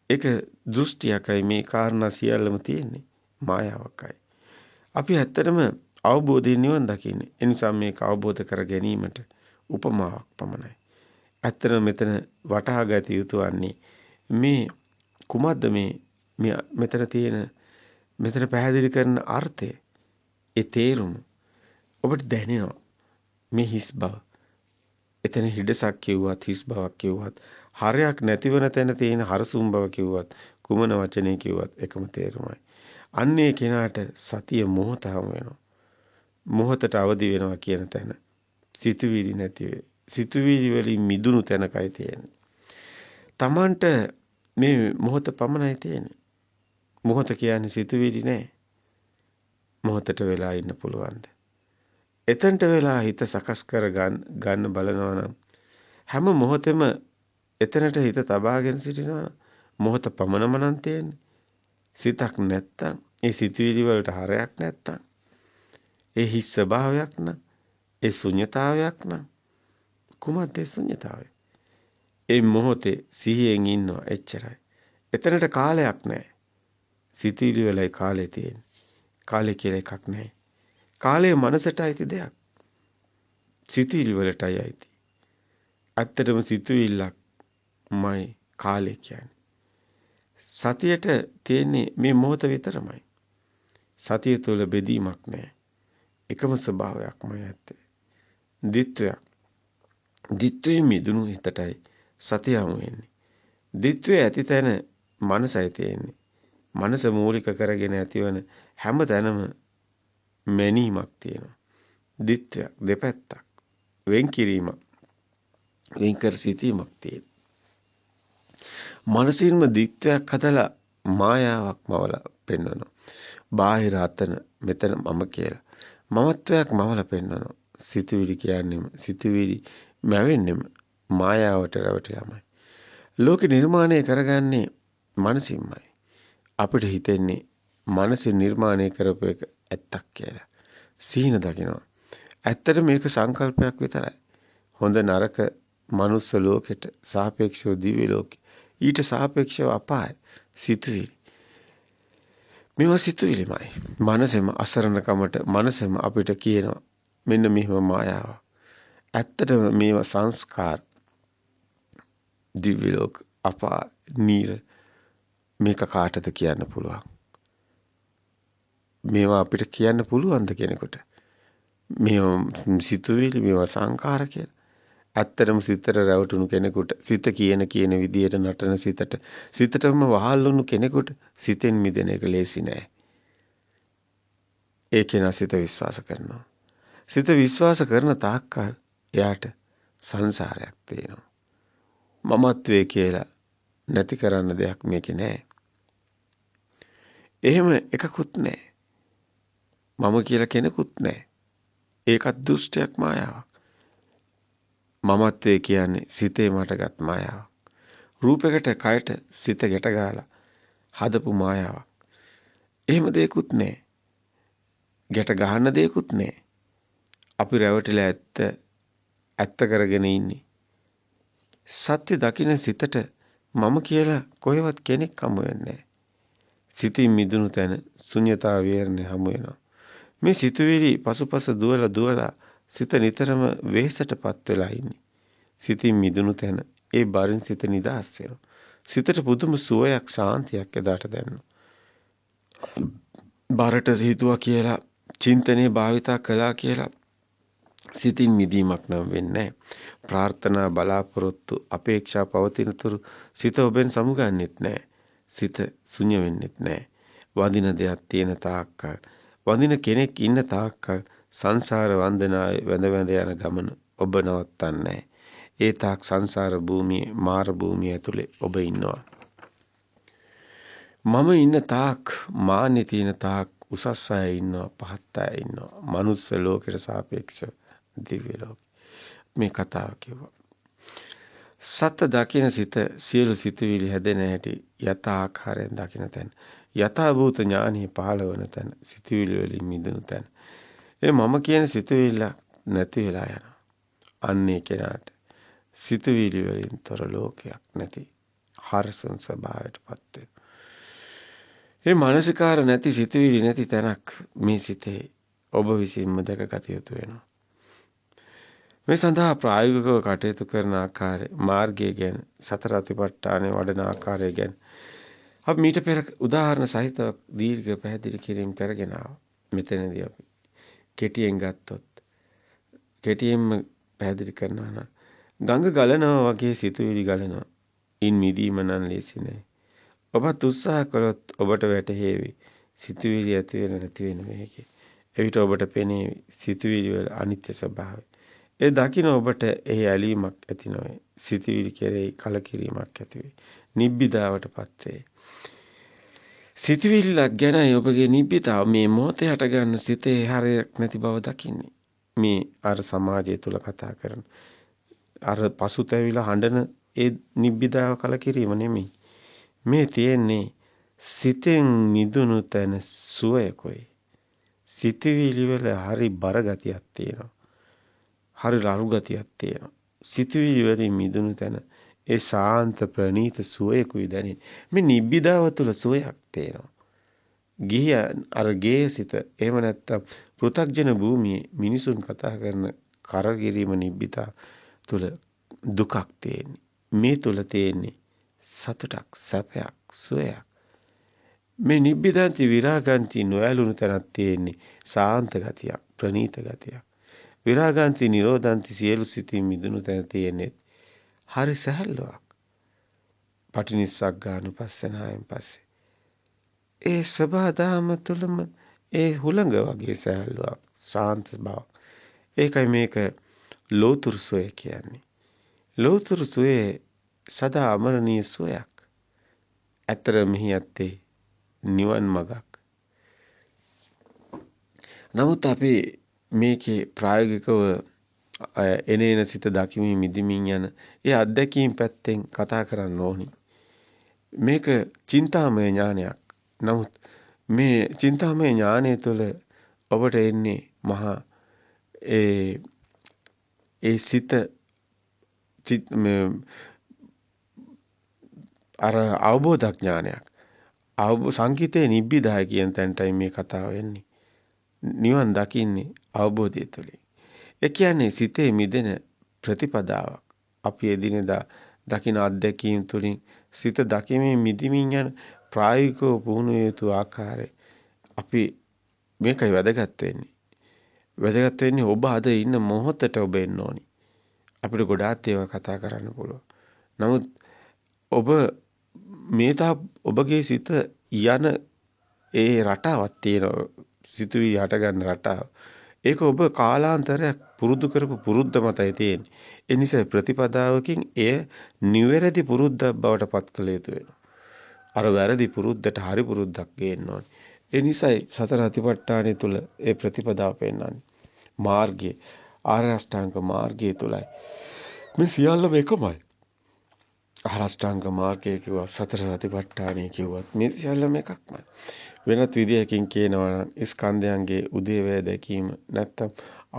Speaker 1: ඒක දෘෂ්ටියකයි මේ කාරණා සියල්ලම තියෙන්නේ මායාවකයි. අපි ඇත්තටම අවබෝධයෙන් නිවන් දකින්නේ. ඒ නිසා මේක අවබෝධ කර ගැනීමට උපමාවක් පමණයි. ඇත්තටම මෙතන වටහා ගත යුතු වන්නේ මේ කුමද්ද මෙතන තියෙන මෙතන පැහැදිලි කරන අර්ථය, ඒ තේරුම ඔබට දැනෙනවා. මේ හිස් බව. එතන හිඩසක් කිව්වත් හිස් බවක් කිව්වත් හරයක් නැතිවන තැන තියෙන හරසුම් බව කිව්වත් කුමන වචනේ කිව්වත් එකම තේරුමයි. අන්නේ කෙනාට සතිය මොහතම වෙනවා. මොහතට අවදි වෙනවා කියන තැන සිතුවිලි නැති වේ. සිතුවිලි වලින් මිදුණු තැනකයි තියෙන්නේ. Tamanට මේ මොහත පමණයි තියෙන්නේ. මොහත කියන්නේ සිතුවිලි නෑ. මොහතට වෙලා ඉන්න පුළුවන්ද? එතනට වෙලා හිත සකස් කර ගන්න බලනවා නම් හැම මොහොතෙම එතනට හිත තබාගෙන සිටිනවා. මොහත පමණම නම් තියෙන්නේ. සිතක් නැත්තම්, ඒ සිතුවිලි වලට හරයක් නැත්තම්, ඒ හිස් ස්වභාවයක් නම්, ඒ ශුන්‍යතාවයක් නම් කුමක්ද ඒ ශුන්‍යතාවය? ඒ මොහොතේ සිහියෙන් ඉන්නවා එච්චරයි. එතනට කාලයක් නැහැ. සිතුවිලි වලයි කාලේ තියෙන්නේ. කාලය කියලා එකක් නැහැ. කාලය මනසට අයිති දෙයක්. සිතුවිලි වලටයි අයිති. ඇත්තටම සිතුවිල්ලක්මයි කාලය කියන්නේ. සතියට තියෙන්නේ මේ මොහොත විතරමයි. සතිය තුළ බෙදීමක් නැහැ. එකම ස්වභාවයක්මයි ඇත්තේ. ditthයක්. ditthයෙන් මිදුණු හිතටයි සතිය හමු වෙන්නේ. ditthය ඇති තැන මනසයි තියෙන්නේ. මනස මූලික කරගෙන ඇතිවන හැම තැනම මැනීමක් තියෙනවා. ditthයක් දෙපැත්තක්. වෙන් කිරීමක්. වෙන් කර සිටීමක් තියෙනවා. මනසින්ම ditthයක් හදලා මායාවක් මවලා පෙන්වනවා. බාහිර අතන මෙතන මම කියලා. මමත්වයක් මවලා පෙන්වනවා. සිතුවිලි කියන්නේම සිතුවිලි මැවෙන්නෙම මායාවට රැවටිලාමයි. ලෝක නිර්මාණය කරගන්නේ මනසින්මයි. අපිට හිතෙන්නේ මනසින් නිර්මාණය කරපු එක ඇත්තක් කියලා. සීන දකිනවා. ඇත්තට මේක සංකල්පයක් විතරයි. හොඳ නරක මනුස්ස ලෝකෙට සාපේක්ෂව දිව්‍ය ලෝකෙ. ඊට සාපේක්ෂව අපාය සිතුවිලි. මේවා සිතුවිලිමයි. මනසෙම අසරණකමට මනසෙම අපිට කියනවා මෙන්න මෙහෙම මායාවක්. ඇත්තටම මේවා සංස්කාර. දිව්‍ය ලෝක අපාය නීර මේක කාටද කියන්න පුළුවන්? මේවා අපිට කියන්න පුළුවන්ද කෙනෙකුට? මේවා සිතුවිලි මේවා සංකාර කියලා. ඇත්තටම සිතට රැවටුණු කෙනෙකුට සිත කියන විදියට නටන සිතටම වහල් වුණු කෙනෙකුට සිතෙන් මිදෙන එක ලේසි නෑ. ඒකේන සිත විශ්වාස කරනවා. සිත විශ්වාස කරන තාක්කල් එයාට සංසාරයක් තියෙනවා. මමත්වයේ කියලා නැති කරන්න දෙයක් මේකේ නෑ. එහෙම එකකුත් නෑ. මම කියලා කෙනෙකුත් නෑ. ඒකත් දුෂ්ටයක් මායාවක්. මමත්වයේ කියන්නේ සිතේ මටගත් මායාවක්. රූපයකට කයට සිත ගැට ගාලා හදපු මායාවක්. එහෙම දෙයක්වත් නැහැ. ගැට ගහන්න දෙයක්වත් නැහැ. අපි රැවටිලා ඇත්ත කරගෙන ඉන්නේ. සත්‍ය දකින්න සිතට මම කියලා කොහෙවත් කෙනෙක් හමු වෙන්නේ නැහැ. සිතින් මිදුණු තැන ශුන්‍යතාව විහරණය හමු වෙනවා. මේ සිතුවිලි පසුපස දුවලා සිත නිතරම වෙහෙසටපත් වෙලා ඉන්නේ. සිතින් මිදුණු තැන ඒ බරින් සිත නිදහස් වෙනවා. සිතට පුදුම සුවයක් ශාන්තියක් එදාට දැනෙනවා. බරට හිතුවා කියලා චින්තනයේ භාවිතා කළා කියලා සිතින් මිදීමක් නම් වෙන්නේ නැහැ. ප්‍රාර්ථනා බලාපොරොත්තු අපේක්ෂා පවතින තුරු සිත ඔබෙන් සමුගන්නෙත් නැහැ. සිත ශුන්‍ය වෙන්නෙත් නැහැ. වඳින දෙයක් තියෙන තාක්කල් වඳින කෙනෙක් ඉන්න තාක්කල් සංසාර වන්දනාවේ වැඳ යන ගමන ඔබ නවත්තන්නේ නැහැ. ඒ තාක් සංසාර භූමියේ මාර භූමිය ඇතුලේ ඔබ ඉන්නවා. මම ඉන්න තාක් මාන්නේ තියෙන තාක් උසස් අය ඉන්නවා පහත් අය ඉන්නවා. මනුස්ස ලෝකයට සාපේක්ෂව දිව්‍ය ලෝක. මේ කතාව කිව්වා. සත්‍ය දකින සිත සියලු සිතුවිලි හැදෙන හැටි යථා ආකාරයෙන් දකින තැන. යථා භූත ඥානෙ පහළ වන තැන. සිතුවිලි වලින් මිදුණු තැන. ඒ මම කියන සිතුවිල්ල නැති වෙලා යනවා. අන්නේ කෙනාට සිතුවිලි වලින් තොර ලෝකයක් නැති හරසුන් ස්වභාවයටපත් වෙනවා. මේ මානසිකාර නැති සිතුවිලි නැති තැනක් මේ සිතේ ඔබ විසින්ම දැකගත යුතු වෙනවා. මේ සඳහා ප්‍රායෝගිකව කටයුතු කරන ආකාරය මාර්ගය ගැන සතර අතිපට්ඨානය වඩන ආකාරය ගැන අපි මීට පෙර උදාහරණ සහිතව දීර්ඝ පැහැදිලි කිරීම කරගෙන ආවා. මෙතනදී අපි කෙටියෙන් ගත්තොත් කෙටියෙන්ම පැහැදිලි කරනවා නම් ගඟ ගලනවා වගේ සිතුවිලි ගලනවා. ඉන් මිදීම නම් ලේසි නෑ. ඔබත් උත්සාහ කළොත් ඔබට වැටහෙවි. සිතුවිලි ඇති වෙන නැති වෙන මේකේ. එවිට ඔබට පෙනේවි සිතුවිලි වල අනිත්‍ය ස්වභාවය. ඒ දකින්න ඔබට එහි ඇලීමක් ඇති නොවේ. සිතුවිලි කෙරෙහි කලකිරීමක් ඇති වේ. නිබ්බිදාවටපත් වේ. සිතුවිල්ලක් ගැනයි ඔබගේ නිබ්බිදාව මේ මොහොතේ හටගන්න සිතේ හරයක් නැති බව දකින්නේ. මේ අර සමාජය තුල කතා කරන අර පසුතැවිලා හඬන ඒ නිබ්බිදාව කලකිරීම නෙමෙයි. මේ තියෙන්නේ සිතෙන් මිදුණු තැන සුවයකෝයි. සිතුවිලි වල හරි බර ගතියක් තියෙනවා. හරි රළු ගතියක් තියෙනවා. සිතුවිලි වලින් මිදුණු තැන ඒ ශාන්ත ප්‍රණීත සුවයකුයි දැනෙන්නේ. මේ නිබ්බිදාව තුළ සුවයක් තියෙනවා. ගිහිය අර ගේසිත එහෙම නැත්තම් පෘථග්ජන භූමියේ මිනිසුන් කතා කරන කරගිරීම නිබ්බිදා තුළ දුකක් තියෙන්නේ. මේ තුළ තියෙන්නේ සතුටක්, සැපයක්, සුවයක්. මේ නිබ්බිදාන්ති විරාගාන්ති නොයලුණු තැනක් තියෙන්නේ සාන්ත ගතියක්, ප්‍රණීත ගතියක්. විරාගාන්ති නිරෝධාන්ති සියලු සිතින් මිදුණු තැන තියෙන්නේ හරි සැහැල්ලුවක්. පටිනිස්සග්ගානුපස්සනාවෙන් පස්සේ ඒ සබහාදාම තුළම ඒ හුළඟ වගේ සැහැල්ලුවක්, ශාන්ත බවක්. ඒකයි මේක ලෝතුරු සෝය කියන්නේ. ලෝතුරු සෝයේ සදා අමරණීය සෝයක්. ඇතර මෙහි ඇත්තේ නිවන් මගක්. නමුත් අපි මේකේ ප්‍රායෝගිකව එනේන සිත දකිමින් මිදිමින් යන ඒ අත්දැකීම් පැත්තෙන් කතා කරන්න ඕනි. මේක චින්තාමය ඥානයක්. නමුත් මේ චින්තාමය ඥානය තුළ ඔබට එන්නේ මහා ඒ සිත අර අවබෝධ ඥානයක්. සංකීතේ නිබ්බිදාය කියන තැනටයි මේ කතාව එන්නේ. නිවන් දකින්නේ අවබෝධය තුළින්. ඒ කියන්නේ සිතේ මිදෙන ප්‍රතිපදාවක්. අපි එදිනෙදා දකින අත්දැකීම් තුළින් සිත දකිමින් මිදිමින් යන ප්‍රායෝගිකව පුහුණු යුතු ආකාරය අපි මේකයි වැදගත් වෙන්නේ. වැදගත් වෙන්නේ ඔබ අද ඉන්න මොහොතට ඔබ එන්න ඕනි. අපිට ගොඩාක් ඒවා කතා කරන්න පුළුවන්. නමුත් ඔබ මේ ඔබගේ සිත යන ඒ රටාවක් තියෙනවා. සිතුවිලි හට ගන්න රටාව. ඒක ඔබ කාලාන්තරයක් පුරුදු කරපු පුරුද්ද මතයි තියෙන්නේ. ඒ නිසා ප්‍රතිපදාවකින් එය නිවැරදි පුරුද්දක් බවට පත් කළ යුතු වෙනවා. අර වැරදි පුරුද්දට හරි පුරුද්දක් ගේන්න ඕනේ. ඒ නිසායි සතර අතිපට්ඨානය තුල ඒ ප්‍රතිපදාව පෙන්වන්නේ. මාර්ගය ආර්ය අෂ්ටාංග මාර්ගය තුලයි. මේ සියල්ලම එකමයි. ආර්ය අෂ්ටාංග මාර්ගය කිව්වා සතර සතිපට්ඨානය කිව්වත් මේ සියල්ලම එකක්මයි. වෙනත් විදියකින් කියනවා නම් ස්කන්ධයන්ගේ උදේවැය දැකීම නැත්තම්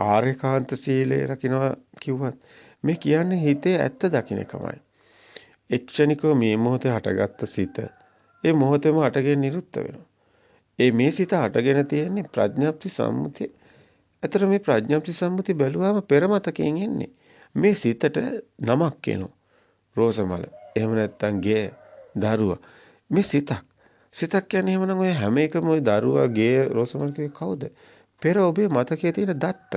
Speaker 1: ආර්යකාන්ත සීලය රකින්නවා කිව්වත් මේ කියන්නේ හිතේ ඇත්ත දකින්න එකමයි. එක්ෂණිකව මේ මොහොතේ හටගත්ත සිත ඒ මොහොතේම හටගෙන නිරුද්ධ වෙනවා. මේ සිත හටගෙන තියෙන්නේ ප්‍රඥාප්ති සම්මුතිය. අතර මේ ප්‍රඥාප්ති සම්මුතිය බැලුවාම පෙරමතකයෙන් එන්නේ. මේ සිතට නමක් එනවා. රෝසමල. එහෙම නැත්තම් ගේ දරුවා. මේ සිතක්. සිතක් කියන්නේ එහෙමනම් ඔය හැම එකම ඔය දරුවා ගේ රෝසමල කියේ කවුද? පෙර ඔබේ මතකයේ තියෙන දත්ත.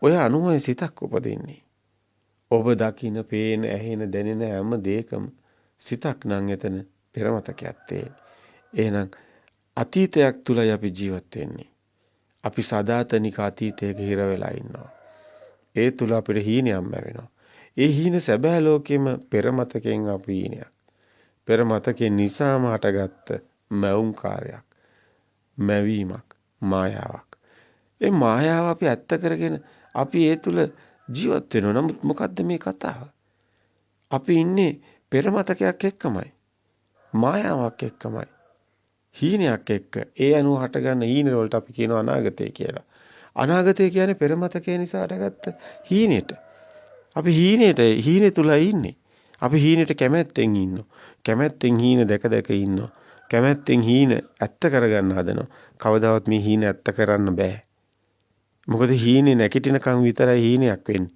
Speaker 1: ඔය අනුමය සිතක් උපදින්නේ. ඔබ දකින, පේන, ඇහෙන, දැනෙන හැම දෙයකම සිතක් නම් එතන පෙරමතකයක් තියෙන්නේ. එහෙනම් අතීතයක් තුලයි අපි ජීවත් වෙන්නේ. අපි සදාතනික අතීතයක හිර වෙලා ඉන්නවා. ඒ තුල අපිට හීනයක් ලැබෙනවා. ඒ හීන සැබෑ ලෝකෙම පෙරමතකෙන් අපි හීනයක්. පෙරමතකෙන් නිසාම හටගත්ත මැවුම් කාර්යයක්. මැවීමක්, මායාවක්. ඒ මායාව අපි ඇත්ත කරගෙන අපි ඒ තුල ජීවත් වෙනවා. නමුත් මොකද්ද මේ කතාව? අපි ඉන්නේ පෙරමතකයක් එක්කමයි. මායාවක් එක්කමයි. හීනයක් එක්ක. ඒ අනුව හටගන්න හීන වලට අපි කියනවා අනාගතය කියලා. අනාගතය කියන්නේ පෙරමතකය නිසා හටගත්ත හීනෙට. අපි හීනේ තුලයි ඉන්නේ. අපි හීනෙට කැමැත්තෙන් ඉන්නවා. කැමැත්තෙන් හීන දැක දැක ඉන්නවා. කැමැත්තෙන් හීන ඇත්ත කරගන්න හදනවා. කවදාවත් මේ හීන ඇත්ත කරන්න බෑ. මොකද හීනේ නැගිටිනකන් විතරයි හීනයක් වෙන්නේ.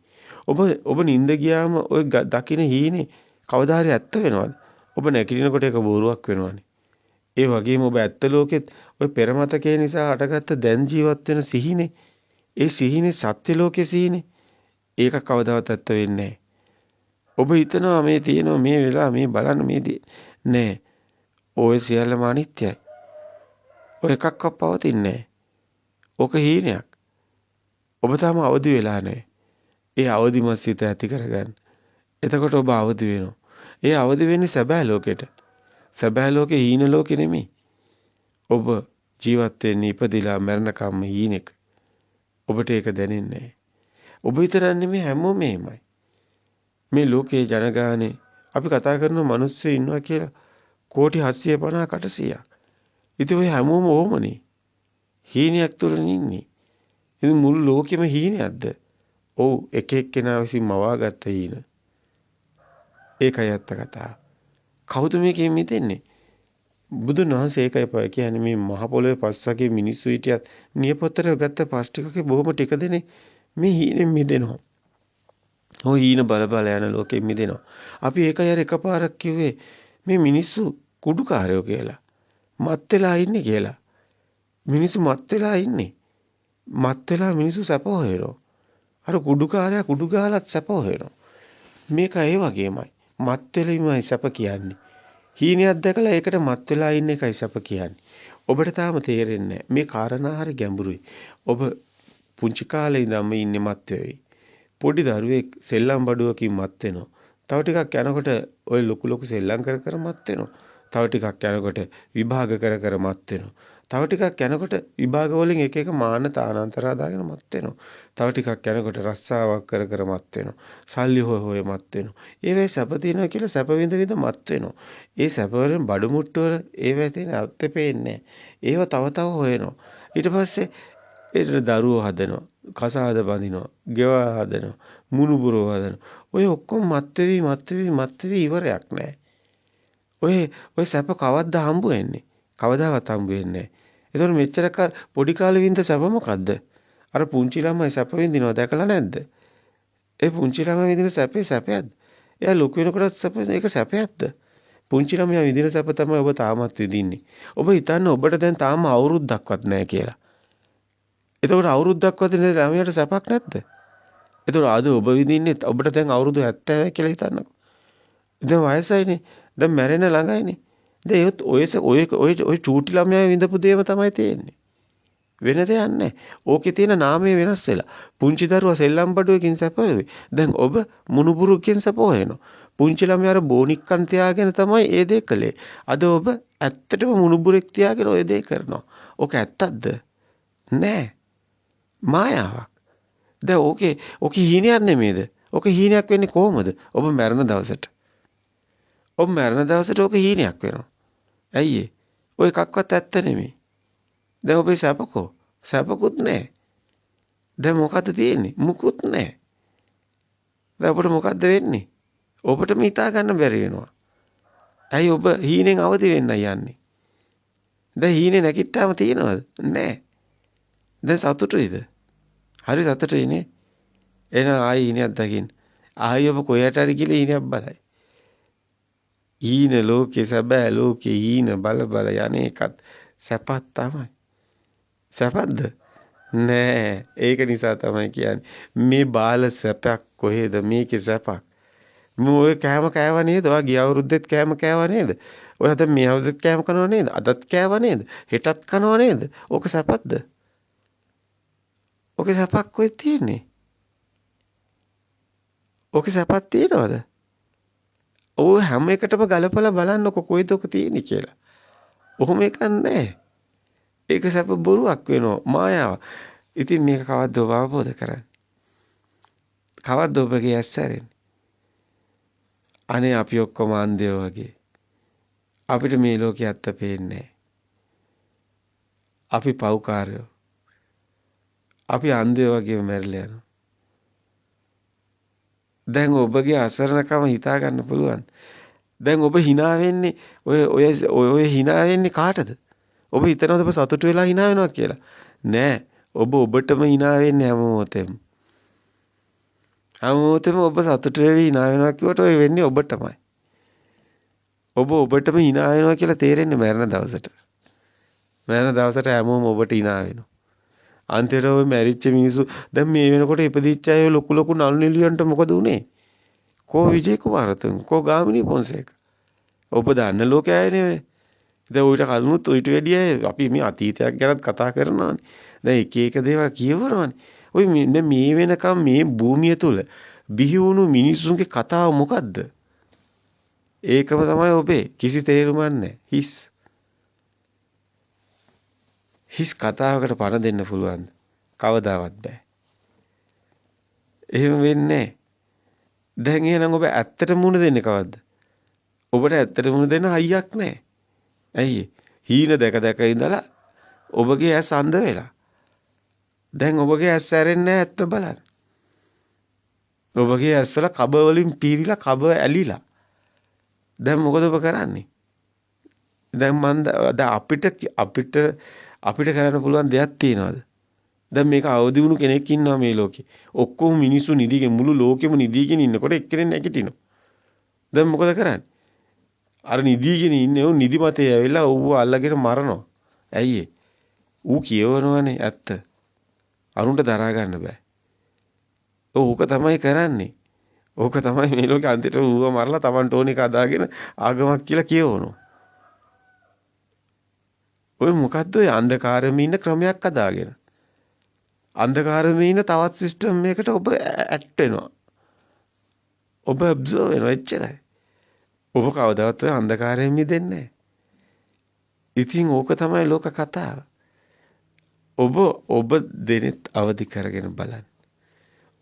Speaker 1: ඔබ නිින්ද ගියාම ඔය දකින්න හීනේ කවදා හරි ඇත්ත වෙනවද? ඔබ නැගිටිනකොට ඒක බොරුවක් වෙනවනේ. ඒ වගේම ඔබ ඇත්ත ලෝකෙත් ඔය පෙරමතකේ නිසා හටගත්ත දැන් ජීවත් වෙන සිහිනේ, ඒ සිහිනේ සත්‍ය ලෝකේ සිහිනේ. ඒක කවදාවත් ඇත්ත වෙන්නේ නැහැ. ඔබ හිතනවා මේ තියෙනවා මේ වෙලා මේ බලන්න මේ නෑ. ඔය සියල්ලම අනිත්‍යයි. ඔය එකක්වත් පවතින්නේ නැහැ. ඕක හීනයක්. ඔබ තාම අවදි වෙලා නැහැ. ඒ අවදිමත් සිත ඇති කරගන්න. එතකොට ඔබ අවදි වෙනවා. ඒ අවදි වෙන්නේ සැබෑ ලෝකෙට. සැබෑ ලෝකේ හීන ලෝකෙ නෙමෙයි. ඔබ ජීවත් වෙන්නේ ඉපදිලා මරණකම්ම හීනෙක. ඔබට ඒක දැනෙන්නේ නැහැ. ඔබ විතරක් නෙමෙයි හැමෝම එහෙමයි. මේ ලෝකේ ජනගහනේ අපි කතා කරන මිනිස්සු ඉන්නවා කියලා කෝටි 750 800ක්. ඉතින් ඔය හැමෝම ඕමනේ. හීනයක් තුල ඉන්නේ. ඉතින් මුළු ලෝකෙම හීනයක්ද? ඔව් එක එක්කෙනා විසින් මවාගත්ත හීන. ඒකයි ඇත්ත කතාව. කවුද මේකෙන් මිදෙන්නේ? බුදුන් වහන්සේ ඒකයි කියන්නේ මේ මහ පොළොවේ පස් වගේ මිනිස්සු හිටියත් නියපොත්තට ගත්ත පස් ටිකකේ බොහොම ටික දෙනේ මේ හීනෙන් මිදෙනවා. ඔය හීන බල බල යන ලෝකෙන් මිදෙනවා. අපි ඒකයි අර එකපාරක් කිව්වේ මේ මිනිස්සු කුඩුකාරයෝ කියලා. මත් වෙලා ඉන්නේ කියලා. මිනිස්සු මත් වෙලා ඉන්නේ. මත් වෙලා මිනිස්සු සැප හොයනවා. අර කුඩු කාලයක් කුඩු ගහලත් සැප හොයනවා. මේක ඒ වගේමයි. මත් වෙලීමයි සැප කියන්නේ. හීනයක් දැකලා ඒකට මත් වෙලා ඉන්න එකයි සැප කියන්නේ. ඔබට තාම තේරෙන්නේ මේ කාරණා හරි ගැඹුරුයි. ඔබ පුංචි කාලේ ඉඳන්ම ඉන්නේ මත් වෙවි. පොඩි දරුවෙක් සෙල්ලම් බඩුවකින් මත් වෙනවා. තව ටිකක් යනකොට ওই ලොකු ලොකු සෙල්ලම් කර කර මත් වෙනවා. තව ටිකක් යනකොට විභාග කර කර මත් වෙනවා. තව ටිකක් යනකොට විභාග වලින් එක එක මාන තානාන්තරා දාගෙන මත් වෙනවා. තව ටිකක් යනකොට රස්සාවක් කර කර මත් වෙනවා. සල්ලි හොය හොය මත් වෙනවා. ඒවැ සැප තියෙනවා කියලා සැප විඳ විඳ මත් වෙනවා. ඒ සැප වලින් බඩු මුට්ටු වල ඒවැ තියෙන අර්ථය පේන්නේ ඒව තව තව හොයනවා. ඊට පස්සේ ඒතර දරුවෝ හදනවා. කසාද බඳිනවා. ගෙවා හදනවා. මුණුබුරෝ හදනවා. ඔය ඔක්කොම මත් වෙවි ඉවරයක් නැහැ. ඔය සැප කවද්ද හම්බ වෙන්නේ? කවදාවත් හම්බ වෙන්නේ නැහැ. ඒතකොට මෙච්චර පොඩි කාලේ වින්ද සැප මොකද්ද? අර පුංචි ළමයි සැප විඳිනවා දැකලා නැද්ද? ඒ පුංචි ළමයි විඳින සැපේ සැපයක්ද? එයා ලොකු වෙනකොටත් සැප ඒක සැපයක්ද? පුංචි ළමයා විඳින සැප තමයි ඔබ තාමත් විඳින්නේ. ඔබ හිතන්නේ ඔබට දැන් තාම අවුරුද්දක්වත් නැහැ කියලා. එතකොට අවුරුද්දක්වත් ඉඳන් ළමයාට සැපක් නැද්ද? එතකොට අද ඔබ විඳින්නේ ඔබට දැන් අවුරුදු 70 කියලා හිතන්නකෝ. දැන් වයසයිනේ. දැන් මැරෙන්න ළඟයිනේ. දැන් ඒත් ඔය චූටි ළමයා විඳපු දේම තමයි තියෙන්නේ. වෙන දෙයක් නැහැ. ඕකේ තියෙන නාමය වෙනස් වෙලා. පුංචි දරුවා සෙල්ලම් බඩුවකින් සැප වෙයි. දැන් ඔබ මුණුබුරුකින් සැප හොයනවා. පුංචි ළමයා අර බෝනික්කන් තියාගෙන තමයි ඒ දේ කළේ. අද ඔබ ඇත්තටම මුණුබුරෙක් තියාගෙන ඔය දේ කරනවා. ඕක ඇත්තක්ද? නෑ. මායාවක්. දැන් ඕකේ හීනයක් නෙමෙයිද? ඕක හීනයක් වෙන්නේ කොහොමද? ඔබ මැරෙන දවසට. ඔබ මැරෙන දවසට ඕක හීනයක් වෙනවා. ඇයි ඒ? ඔය එකක්වත් ඇත්ත නෙමෙයි. දැන් ඔබේ සැපකෝ? සැපකුත් නැහැ. දැන් මොකද්ද තියෙන්නේ? මුකුත් නැහැ. දැන් ඔබට මොකද්ද වෙන්නේ? ඔබටම හිතා ගන්න බැරි වෙනවා. ඇයි ඔබ හීනෙන් අවදි වෙන්න යන්නේ? දැන් හීනේ නැගිට්ටාම තියනවද? නැහැ. දැන් සතුටුයිද? හරි සතුටුයි නේ. එහෙනම් ආයි හීනයක් දකින්න. ආයි ඔබ කොහෙට හරි ගිහලා හීනයක් බලයි. හීන ලෝකේ සැබෑ ලෝකේ හීන බල බල යන්නේ එකත් සැපක් තමයි. සැපද්ද? නෑ. ඒක නිසා තමයි කියන්නේ මේ බාල සැපක් කොහෙද මේකේ සැපක්. ඔය කෑම කෑවා නේද? ඔයා ගිය අවුරුද්දෙත් කෑම කෑවා නේද? ඔය අද මේ අවුරුද්දෙත් කෑම කනවා නේද? අදත් කෑවා නේද? හෙටත් කනවා නේද? ඕක සැපක්ද? ඕකේ සැපක් කොහෙද තියෙන්නේ? ඕකේ සැපක් තියනවද? ඔය හැම එකටම ගලපලා බලන්නකො කොයිද ඔක තියෙන්නේ කියලා. ඔහොම එකක් නැහැ. ඒක සැප බොරුවක් වෙනවා මායාවක්. ඉතින් මේක කවද්ද ඔබ අවබෝධ කරන්නේ? කවද්ද ඔබගේ ඇස් ඇරෙන්නේ? අනේ අපි ඔක්කොම අන්ධයෝ වගේ. අපිට මේ ලෝකේ ඇත්ත පේන්නේ අපි පව්කාරයෝ. අපි අන්ධයෝ වගේ මැරිලා යනවා. දැන් ඔබගේ අසරණකම හිතා ගන්න පුළුවන්. දැන් ඔබ hina වෙන්නේ ඔය hina වෙන්නේ කාටද? ඔබ හිතනවද ඔබ සතුටු වෙලා hina වෙනවා කියලා? නෑ. ඔබ ඔබටම hina වෙන්නේ හැම මොහොතෙම. හැම මොහොතෙම ඔබ සතුටු වෙවි hina වෙනවා කියවට ඔය වෙන්නේ ඔබටමයි. ඔබ ඔබටම hina වෙනවා කියලා තේරෙන්නේ මරණ දවසට. මරණ දවසට හැමෝම ඔබට hina වෙනවා. අන්තිමට ඔය මැරිච්ච මිනිස්සු දැන් මේ වෙනකොට ඉපදිච්ච අය ලොකු ලොකු නළු නිලියන්ට මොකද උනේ? කෝ විජේ කුමාරතුංග කෝ ගාමිණී පොන්සේක. ඔබ දන්න ලෝකයේ අයනේ ඔය. දැන් ඌට කලිනුත් ඌට වැඩිය අපි මේ අතීතයක් ගැනත් කතා කරනවානේ. දැන් එක එක දේවල් කියවනවානේ. ඔය මේ වෙනකම් මේ භූමිය තුල බිහි වුණු මිනිස්සුන්ගේ කතාව මොකද්ද? ඒකම තමයි ඔබේ. කිසි තේරුමක් නැහැ. හිස් කතාවකට පණ දෙන්න පුළුවන්. කවදාවත් බෑ. එහෙම වෙන්නේ නැහැ. දැන් එහෙනම් ඔබ ඇත්තට මුණ දෙන්නේ කවද්ද? ඔබට ඇත්තට මුණ දෙන්න හයියක් නැහැ. ඇයි? හීන දැක දැක ඉඳලා ඔබගේ ඇස් අන්ධ වෙලා. දැන් ඔබගේ ඇස් ඇරෙන්නේ ඇත්ත බලන්න. ඔබගේ ඇස්වල කබ වලින් පීරිලා කබ ඇලිලා. දැන් මොකද ඔබ කරන්නේ? දැන් අපිට කරන්න පුළුවන් දෙයක් තියනවාද? දැන් මේක අවදි වුණු කෙනෙක් ඉන්නවා මේ ලෝකේ. ඔක්කොම මිනිස්සු නිදිගෙන මුළු ලෝකෙම නිදිගෙන ඉන්නකොට එක්කෙනෙක් නැගිටිනවා. දැන් මොකද කරන්නේ? අර නිදිගෙන ඉන්නේ ඌ නිදිමතේ ඇවිල්ලා ඌව අල්ලගෙන මරනවා. ඇයි ඌ කියවනවනේ ඇත්ත. අරුන්ට දරා ගන්න බෑ. ඕක තමයි කරන්නේ. ඕක තමයි මේ ලෝකේ අන්තිමට ඌව මරලා Tamanට ඕන එක අදාගෙන ආගමක් කියලා කියවනවා. ඔය මොකද්ද ඔය අන්ධකාරෙම ඉන්න ක්‍රමයක් අදාගෙන. අන්ධකාරෙම ඉන්න තවත් සිස්ටම් එකකට ඔබ ඇට් වෙනවා. ඔබ ඇබ්සර්ව් වෙනවා එච්චරයි. ඔබ කවදාවත් ඔය අන්ධකාරයෙන් මිදෙන්නේ නැහැ. ඉතින් ඕක තමයි ලෝක කතාව. ඔබ දෙනෙත් අවදි කරගෙන බලන්න.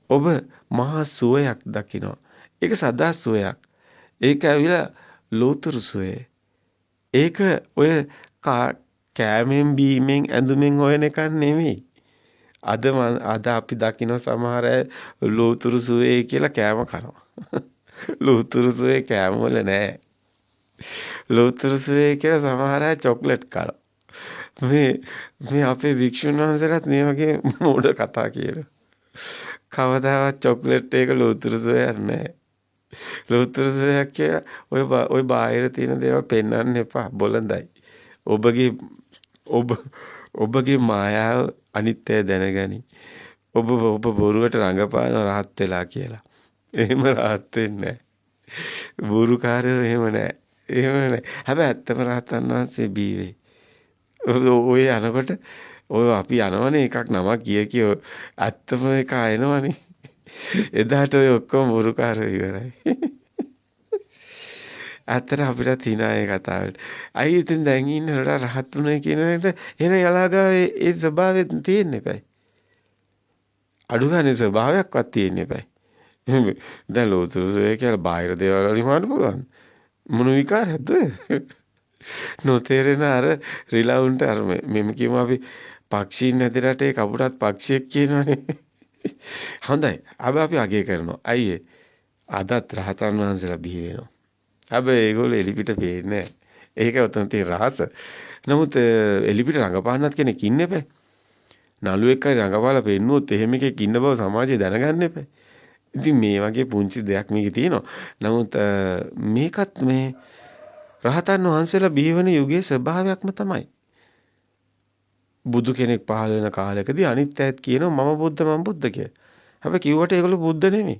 Speaker 1: ඔබ මහා සුවයක් දකිනවා. ඒක සදා සුවයක්. ඒක ඇවිල්ලා ලෝතුරු සුවේ. ඒක ඔය කෑමෙන් බීමෙන් ඇඳුමෙන් හොයන එකක් නෙමෙයි. අද අපි දකින සමහර අය ලෝතුරු සුවේ කියලා කෑම කනවා. ලෝතුරු සුවේ කෑම වල නෑ. ලෝතුරු සුවේ කියලා සමහර අය චොක්ලට් කනවා. මේ අපේ භික්ෂුන් වහන්සේලාත් මේ වගේ මෝඩ කතා කියනවා. කවදාවත් චොක්ලට් එක ලෝතුරු සුවයක් නෑ. ලෝතුරු සුවයක් කියලා ඔය බාහිර තියෙන දේවල් පෙන්වන්න එපා. බොළඳයි. ඔබගේ මායාව අනිත්‍ය දැනගනි. ඔබ බොරුවට රඟපාන රහත් වෙලා කියලා. එහෙම රහත් වෙන්නේ නැහැ. බොරුකාරයෝ එහෙම නැහැ. එහෙම නැහැ. හැබැයි ඇත්තම රහතන් වහන්සේ බීවේ. ඔය යනකොට ඔය අපි යනවනේ එකක් නමක් කිය ඇත්තම එක එනවනේ. එදාට ඔය ඔක්කොම බොරුකාරයෝ ඉවරයි. ඇත්තට අපිට තිනා ඒ කතාවට. අයි ඉතින් දැන් ඉන්න රහත් උනේ කියන එකට එන යලාගා ඒ ස්වභාවයෙන් තියෙන්න එපයි. අඩු ගානේ ස්වභාවයක්වත් තියෙන්න එපයි. දැන් ලෝතුරුසේ කියලා බාහිර දේවල් වලින් හොයන්න පුළුවන්. මොන විකාරයක්ද ඔය? නොතේරෙන අර රිලවුන්ට අර මෙම කියමු අපි පක්ෂීන් නැති රටේ කපුටත් පක්ෂියෙක් කියනවනේ. හොඳයි. අපි අගය කරනවා. අයියේ අදත් රහතන් වහන්සේලා බිහි වෙනවා. හැබැයි ඒගොල්ලෝ එලිපිට පේන්නේ නැහැ. ඒක උතන තියෙන රහස. නමුත් එලිපිට රඟපාන්නත් කෙනෙක් ඉන්න එපා. නළුවෙක් හරි රඟපාලා පෙන්නුවොත් එහෙම එකෙක් ඉන්න බව සමාජය දැනගන්න එපා. ඉතින් මේ වගේ පුංචි දෙයක් මේකේ තියෙනවා. නමුත් මේකත් මේ රහතන් වහන්සේලා බිහි වෙන යුගයේ ස්වභාවයක්ම තමයි. බුදු කෙනෙක් පහළ වෙන කාලයකදී අනිත් අයත් කියනවා මම බුද්ධ මම බුද්ධ කියලා. හැබැයි කිව්වට ඒගොල්ලෝ බුද්ධ නෙමෙයි.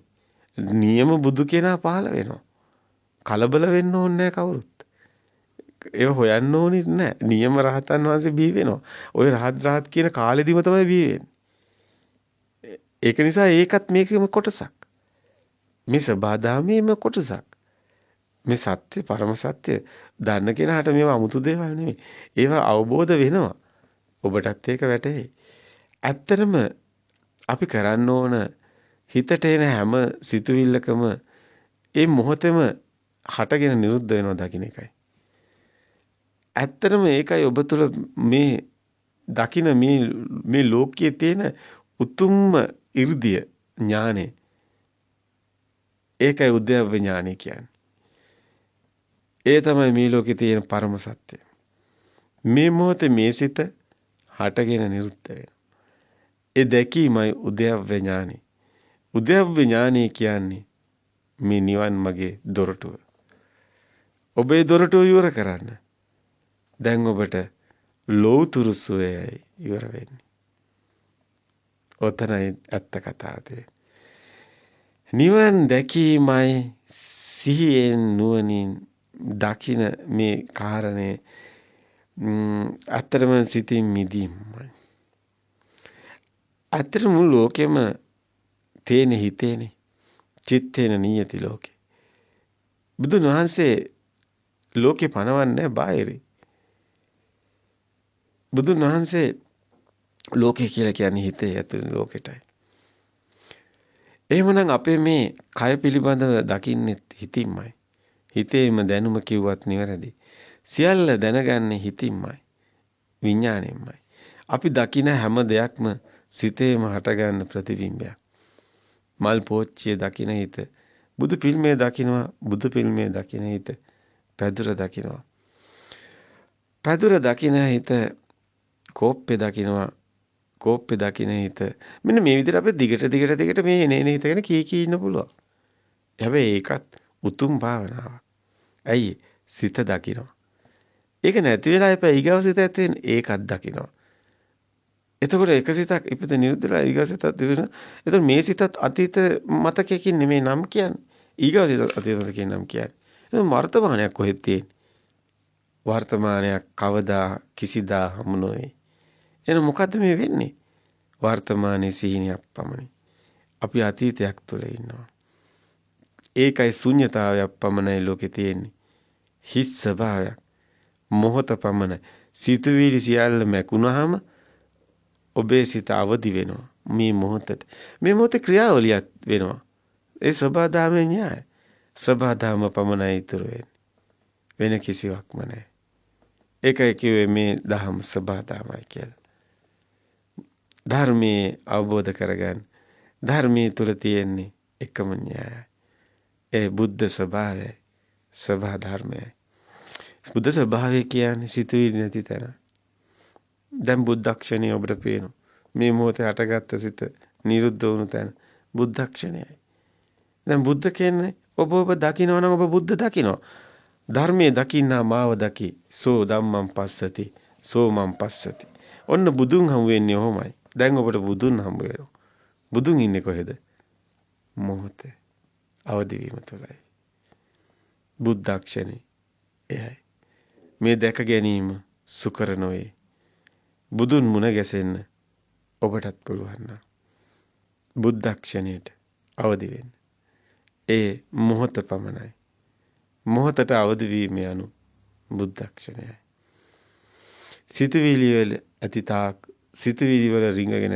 Speaker 1: නියම බුදු කෙනා පහළ වෙනවා. කලබල වෙන්න ඕනේ නැහැ කවුරුත්. ඒව හොයන්න ඕනේ නැහැ. නියම රහතන් වහන්සේ බිහි වෙනවා. ওই රහත් කියන කාලෙදිම තමයි බිහි වෙන්නේ. ඒක නිසා ඒකත් මේකෙම කොටසක්. මේ සබදාමේම කොටසක්. මේ සත්‍ය පරම සත්‍ය දන්න කෙනාට මේවා 아무තු දේවල් නෙමෙයි. ඒවා අවබෝධ වෙනවා. ඔබටත් ඒක වැටහෙයි. ඇත්තටම අපි කරන්න ඕන හිතට එන හැම සිතුවිල්ලකම ඒ මොහොතේම හටගෙන නිරුද්ධ වෙනවා දකින්න එකයි. ඇත්තටම ඒකයි ඔබ තුළ මේ දකින්න මේ ලෝකයේ තියෙන උතුම්ම 이르දිය ඥානෙ. ඒකයි උද්‍යව ඥානෙ කියන්නේ. ඒ තමයි මේ ලෝකේ තියෙන පරම සත්‍ය. මේ මොහොතේ මේ සිත හටගෙන නිරුද්ධ වෙනවා. ඒ දැකීමයි උද්‍යව ඥානෙ. උද්‍යව ඥානෙ කියන්නේ මේ නිවන් මගේ දොරටුව. ඔබේ දොරටුව ඉවර කරන්න. දැන් ඔබට ලෝතුරු සුවයයි ඉවර වෙන්නේ. ඔතනයි ඇත්ත කතාව. නිවන් දැකීමයි සිහියෙන් නුවණින් දකින මේ කාරණේ අතරම සිතින් මිදීමයි. අතර මුළු ලෝකෙම තේන හිතේනේ. චිත්තේන නියති ලෝකේ. බුදුන් වහන්සේ ලෝකේ පනවන්නේ බාහිරේ. බුදුන් වහන්සේ ලෝකේ කියලා කියන්නේ හිතේ ඇතුළේ ලෝකෙටයි. එහෙමනම් අපේ මේ කය පිළිබඳව දකින්නේ හිතින්මයි. හිතේම දැනුම කිව්වත් නිවැරදි. සියල්ල දැනගන්නේ හිතින්මයි. විඥාණයෙන්මයි. අපි දකින හැම දෙයක්ම සිතේම හටගන්න ප්‍රතිබිම්බයක්. මල් පෝච්චිය දකින හිත බුදු පිල්මේ දකිනවා බුදු පිල්මේ දකින හිත පැදුර දකිනවා. පැදුර දකින හිත කෝප්පේ දකිනවා කෝප්පේ දකින හිත මෙන්න මේ විදිහට අපිට දිගට මේ එන හිත ගැන කී ඉන්න පුළුවන්. හැබැයි ඒකත් උතුම් භාවනාවක්. ඇයි? සිත දකිනවා. ඒක නැති වෙලා එපා ඊගව සිත ඇති වෙන ඒකත් දකිනවා. එතකොට එක සිතක් ඉපද නිරුද්ධලා ඊගව සිතක් දිවෙන. එතකොට මේ සිතත් අතීත මතකයකින් නෙමෙයි නම් කියන්නේ. ඊගව සිතත් අතීත මතකයෙන් නම් කියන්නේ. එතකොට වර්තමානයක් කොහෙද තියෙන්නේ? වර්තමානයක් කවදා කිසිදා හමු නොවේ. එහෙනම් මොකද්ද මේ වෙන්නේ? වර්තමානයේ සිහිනයක් පමණයි. අපි අතීතයක් තුළ ඉන්නවා. ඒකයි ශුන්‍යතාවයක් පමණයි ලෝකේ තියෙන්නේ. හිස් ස්වභාවයක්. මොහොත පමණයි. සිතුවිලි සියල්ල මැකුණාම ඔබේ සිත අවදි වෙනවා. මේ මොහොතට. මේ මොහොතේ ක්‍රියාවලියක් වෙනවා. ඒ සබහාදාමයේ න්‍යාය. සබහාදාම පමණයි ඉතුරු වෙන්නේ. වෙන කිසිවක්ම නැහැ. ඒකයි කිව්වේ මේ දහම් සබහාදාමයි කියලා. ධර්මයේ අවබෝධ කරගන්න. ධර්මයේ තුල තියෙන්නේ එකම න්‍යායයි. ඒ බුද්ධ ස්වභාවයයි. සබහා ධර්මයයි. බුද්ධ ස්වභාවය කියන්නේ සිතුවිලි නැති තැන. දැන් බුද්ධක්ෂණය ඔබට පේනවා. මේ මොහොතේ හටගත්ත සිත නිරුද්ධ වුණු තැන බුද්ධක්ෂණයයි. දැන් බුද්ධ කියන්නේ ඔබ දකිනවා නම් ඔබ බුද්ධ දකිනවා. ධර්මයේ දකින්නා මාව දකි. සෝ ධම්මං පස්සති. සෝ මං පස්සති. ඔන්න බුදුන් හමු වෙන්නේ ඔහොමයි. දැන් ඔබට බුදුන් හම්බ වෙනවා. බුදුන් ඉන්නේ කොහෙද? මොහොතේ. අවදි වීම තුළයි. බුද්ධක්ෂණේ එයයි. මේ දැක ගැනීම සුකර නොවේ. බුදුන් මුණ ගැසෙන්න ඔබටත් පුළුවන් නම් බුද්ධක්ෂණයට අවදි වෙන්න. ඒ මොහොත පමණයි. මොහොතට අවදි වීම යනු බුද්ධක්ෂණයයි. සිතුවිලි වල අතීතාක් සිතුවිලි වල රිංගගෙන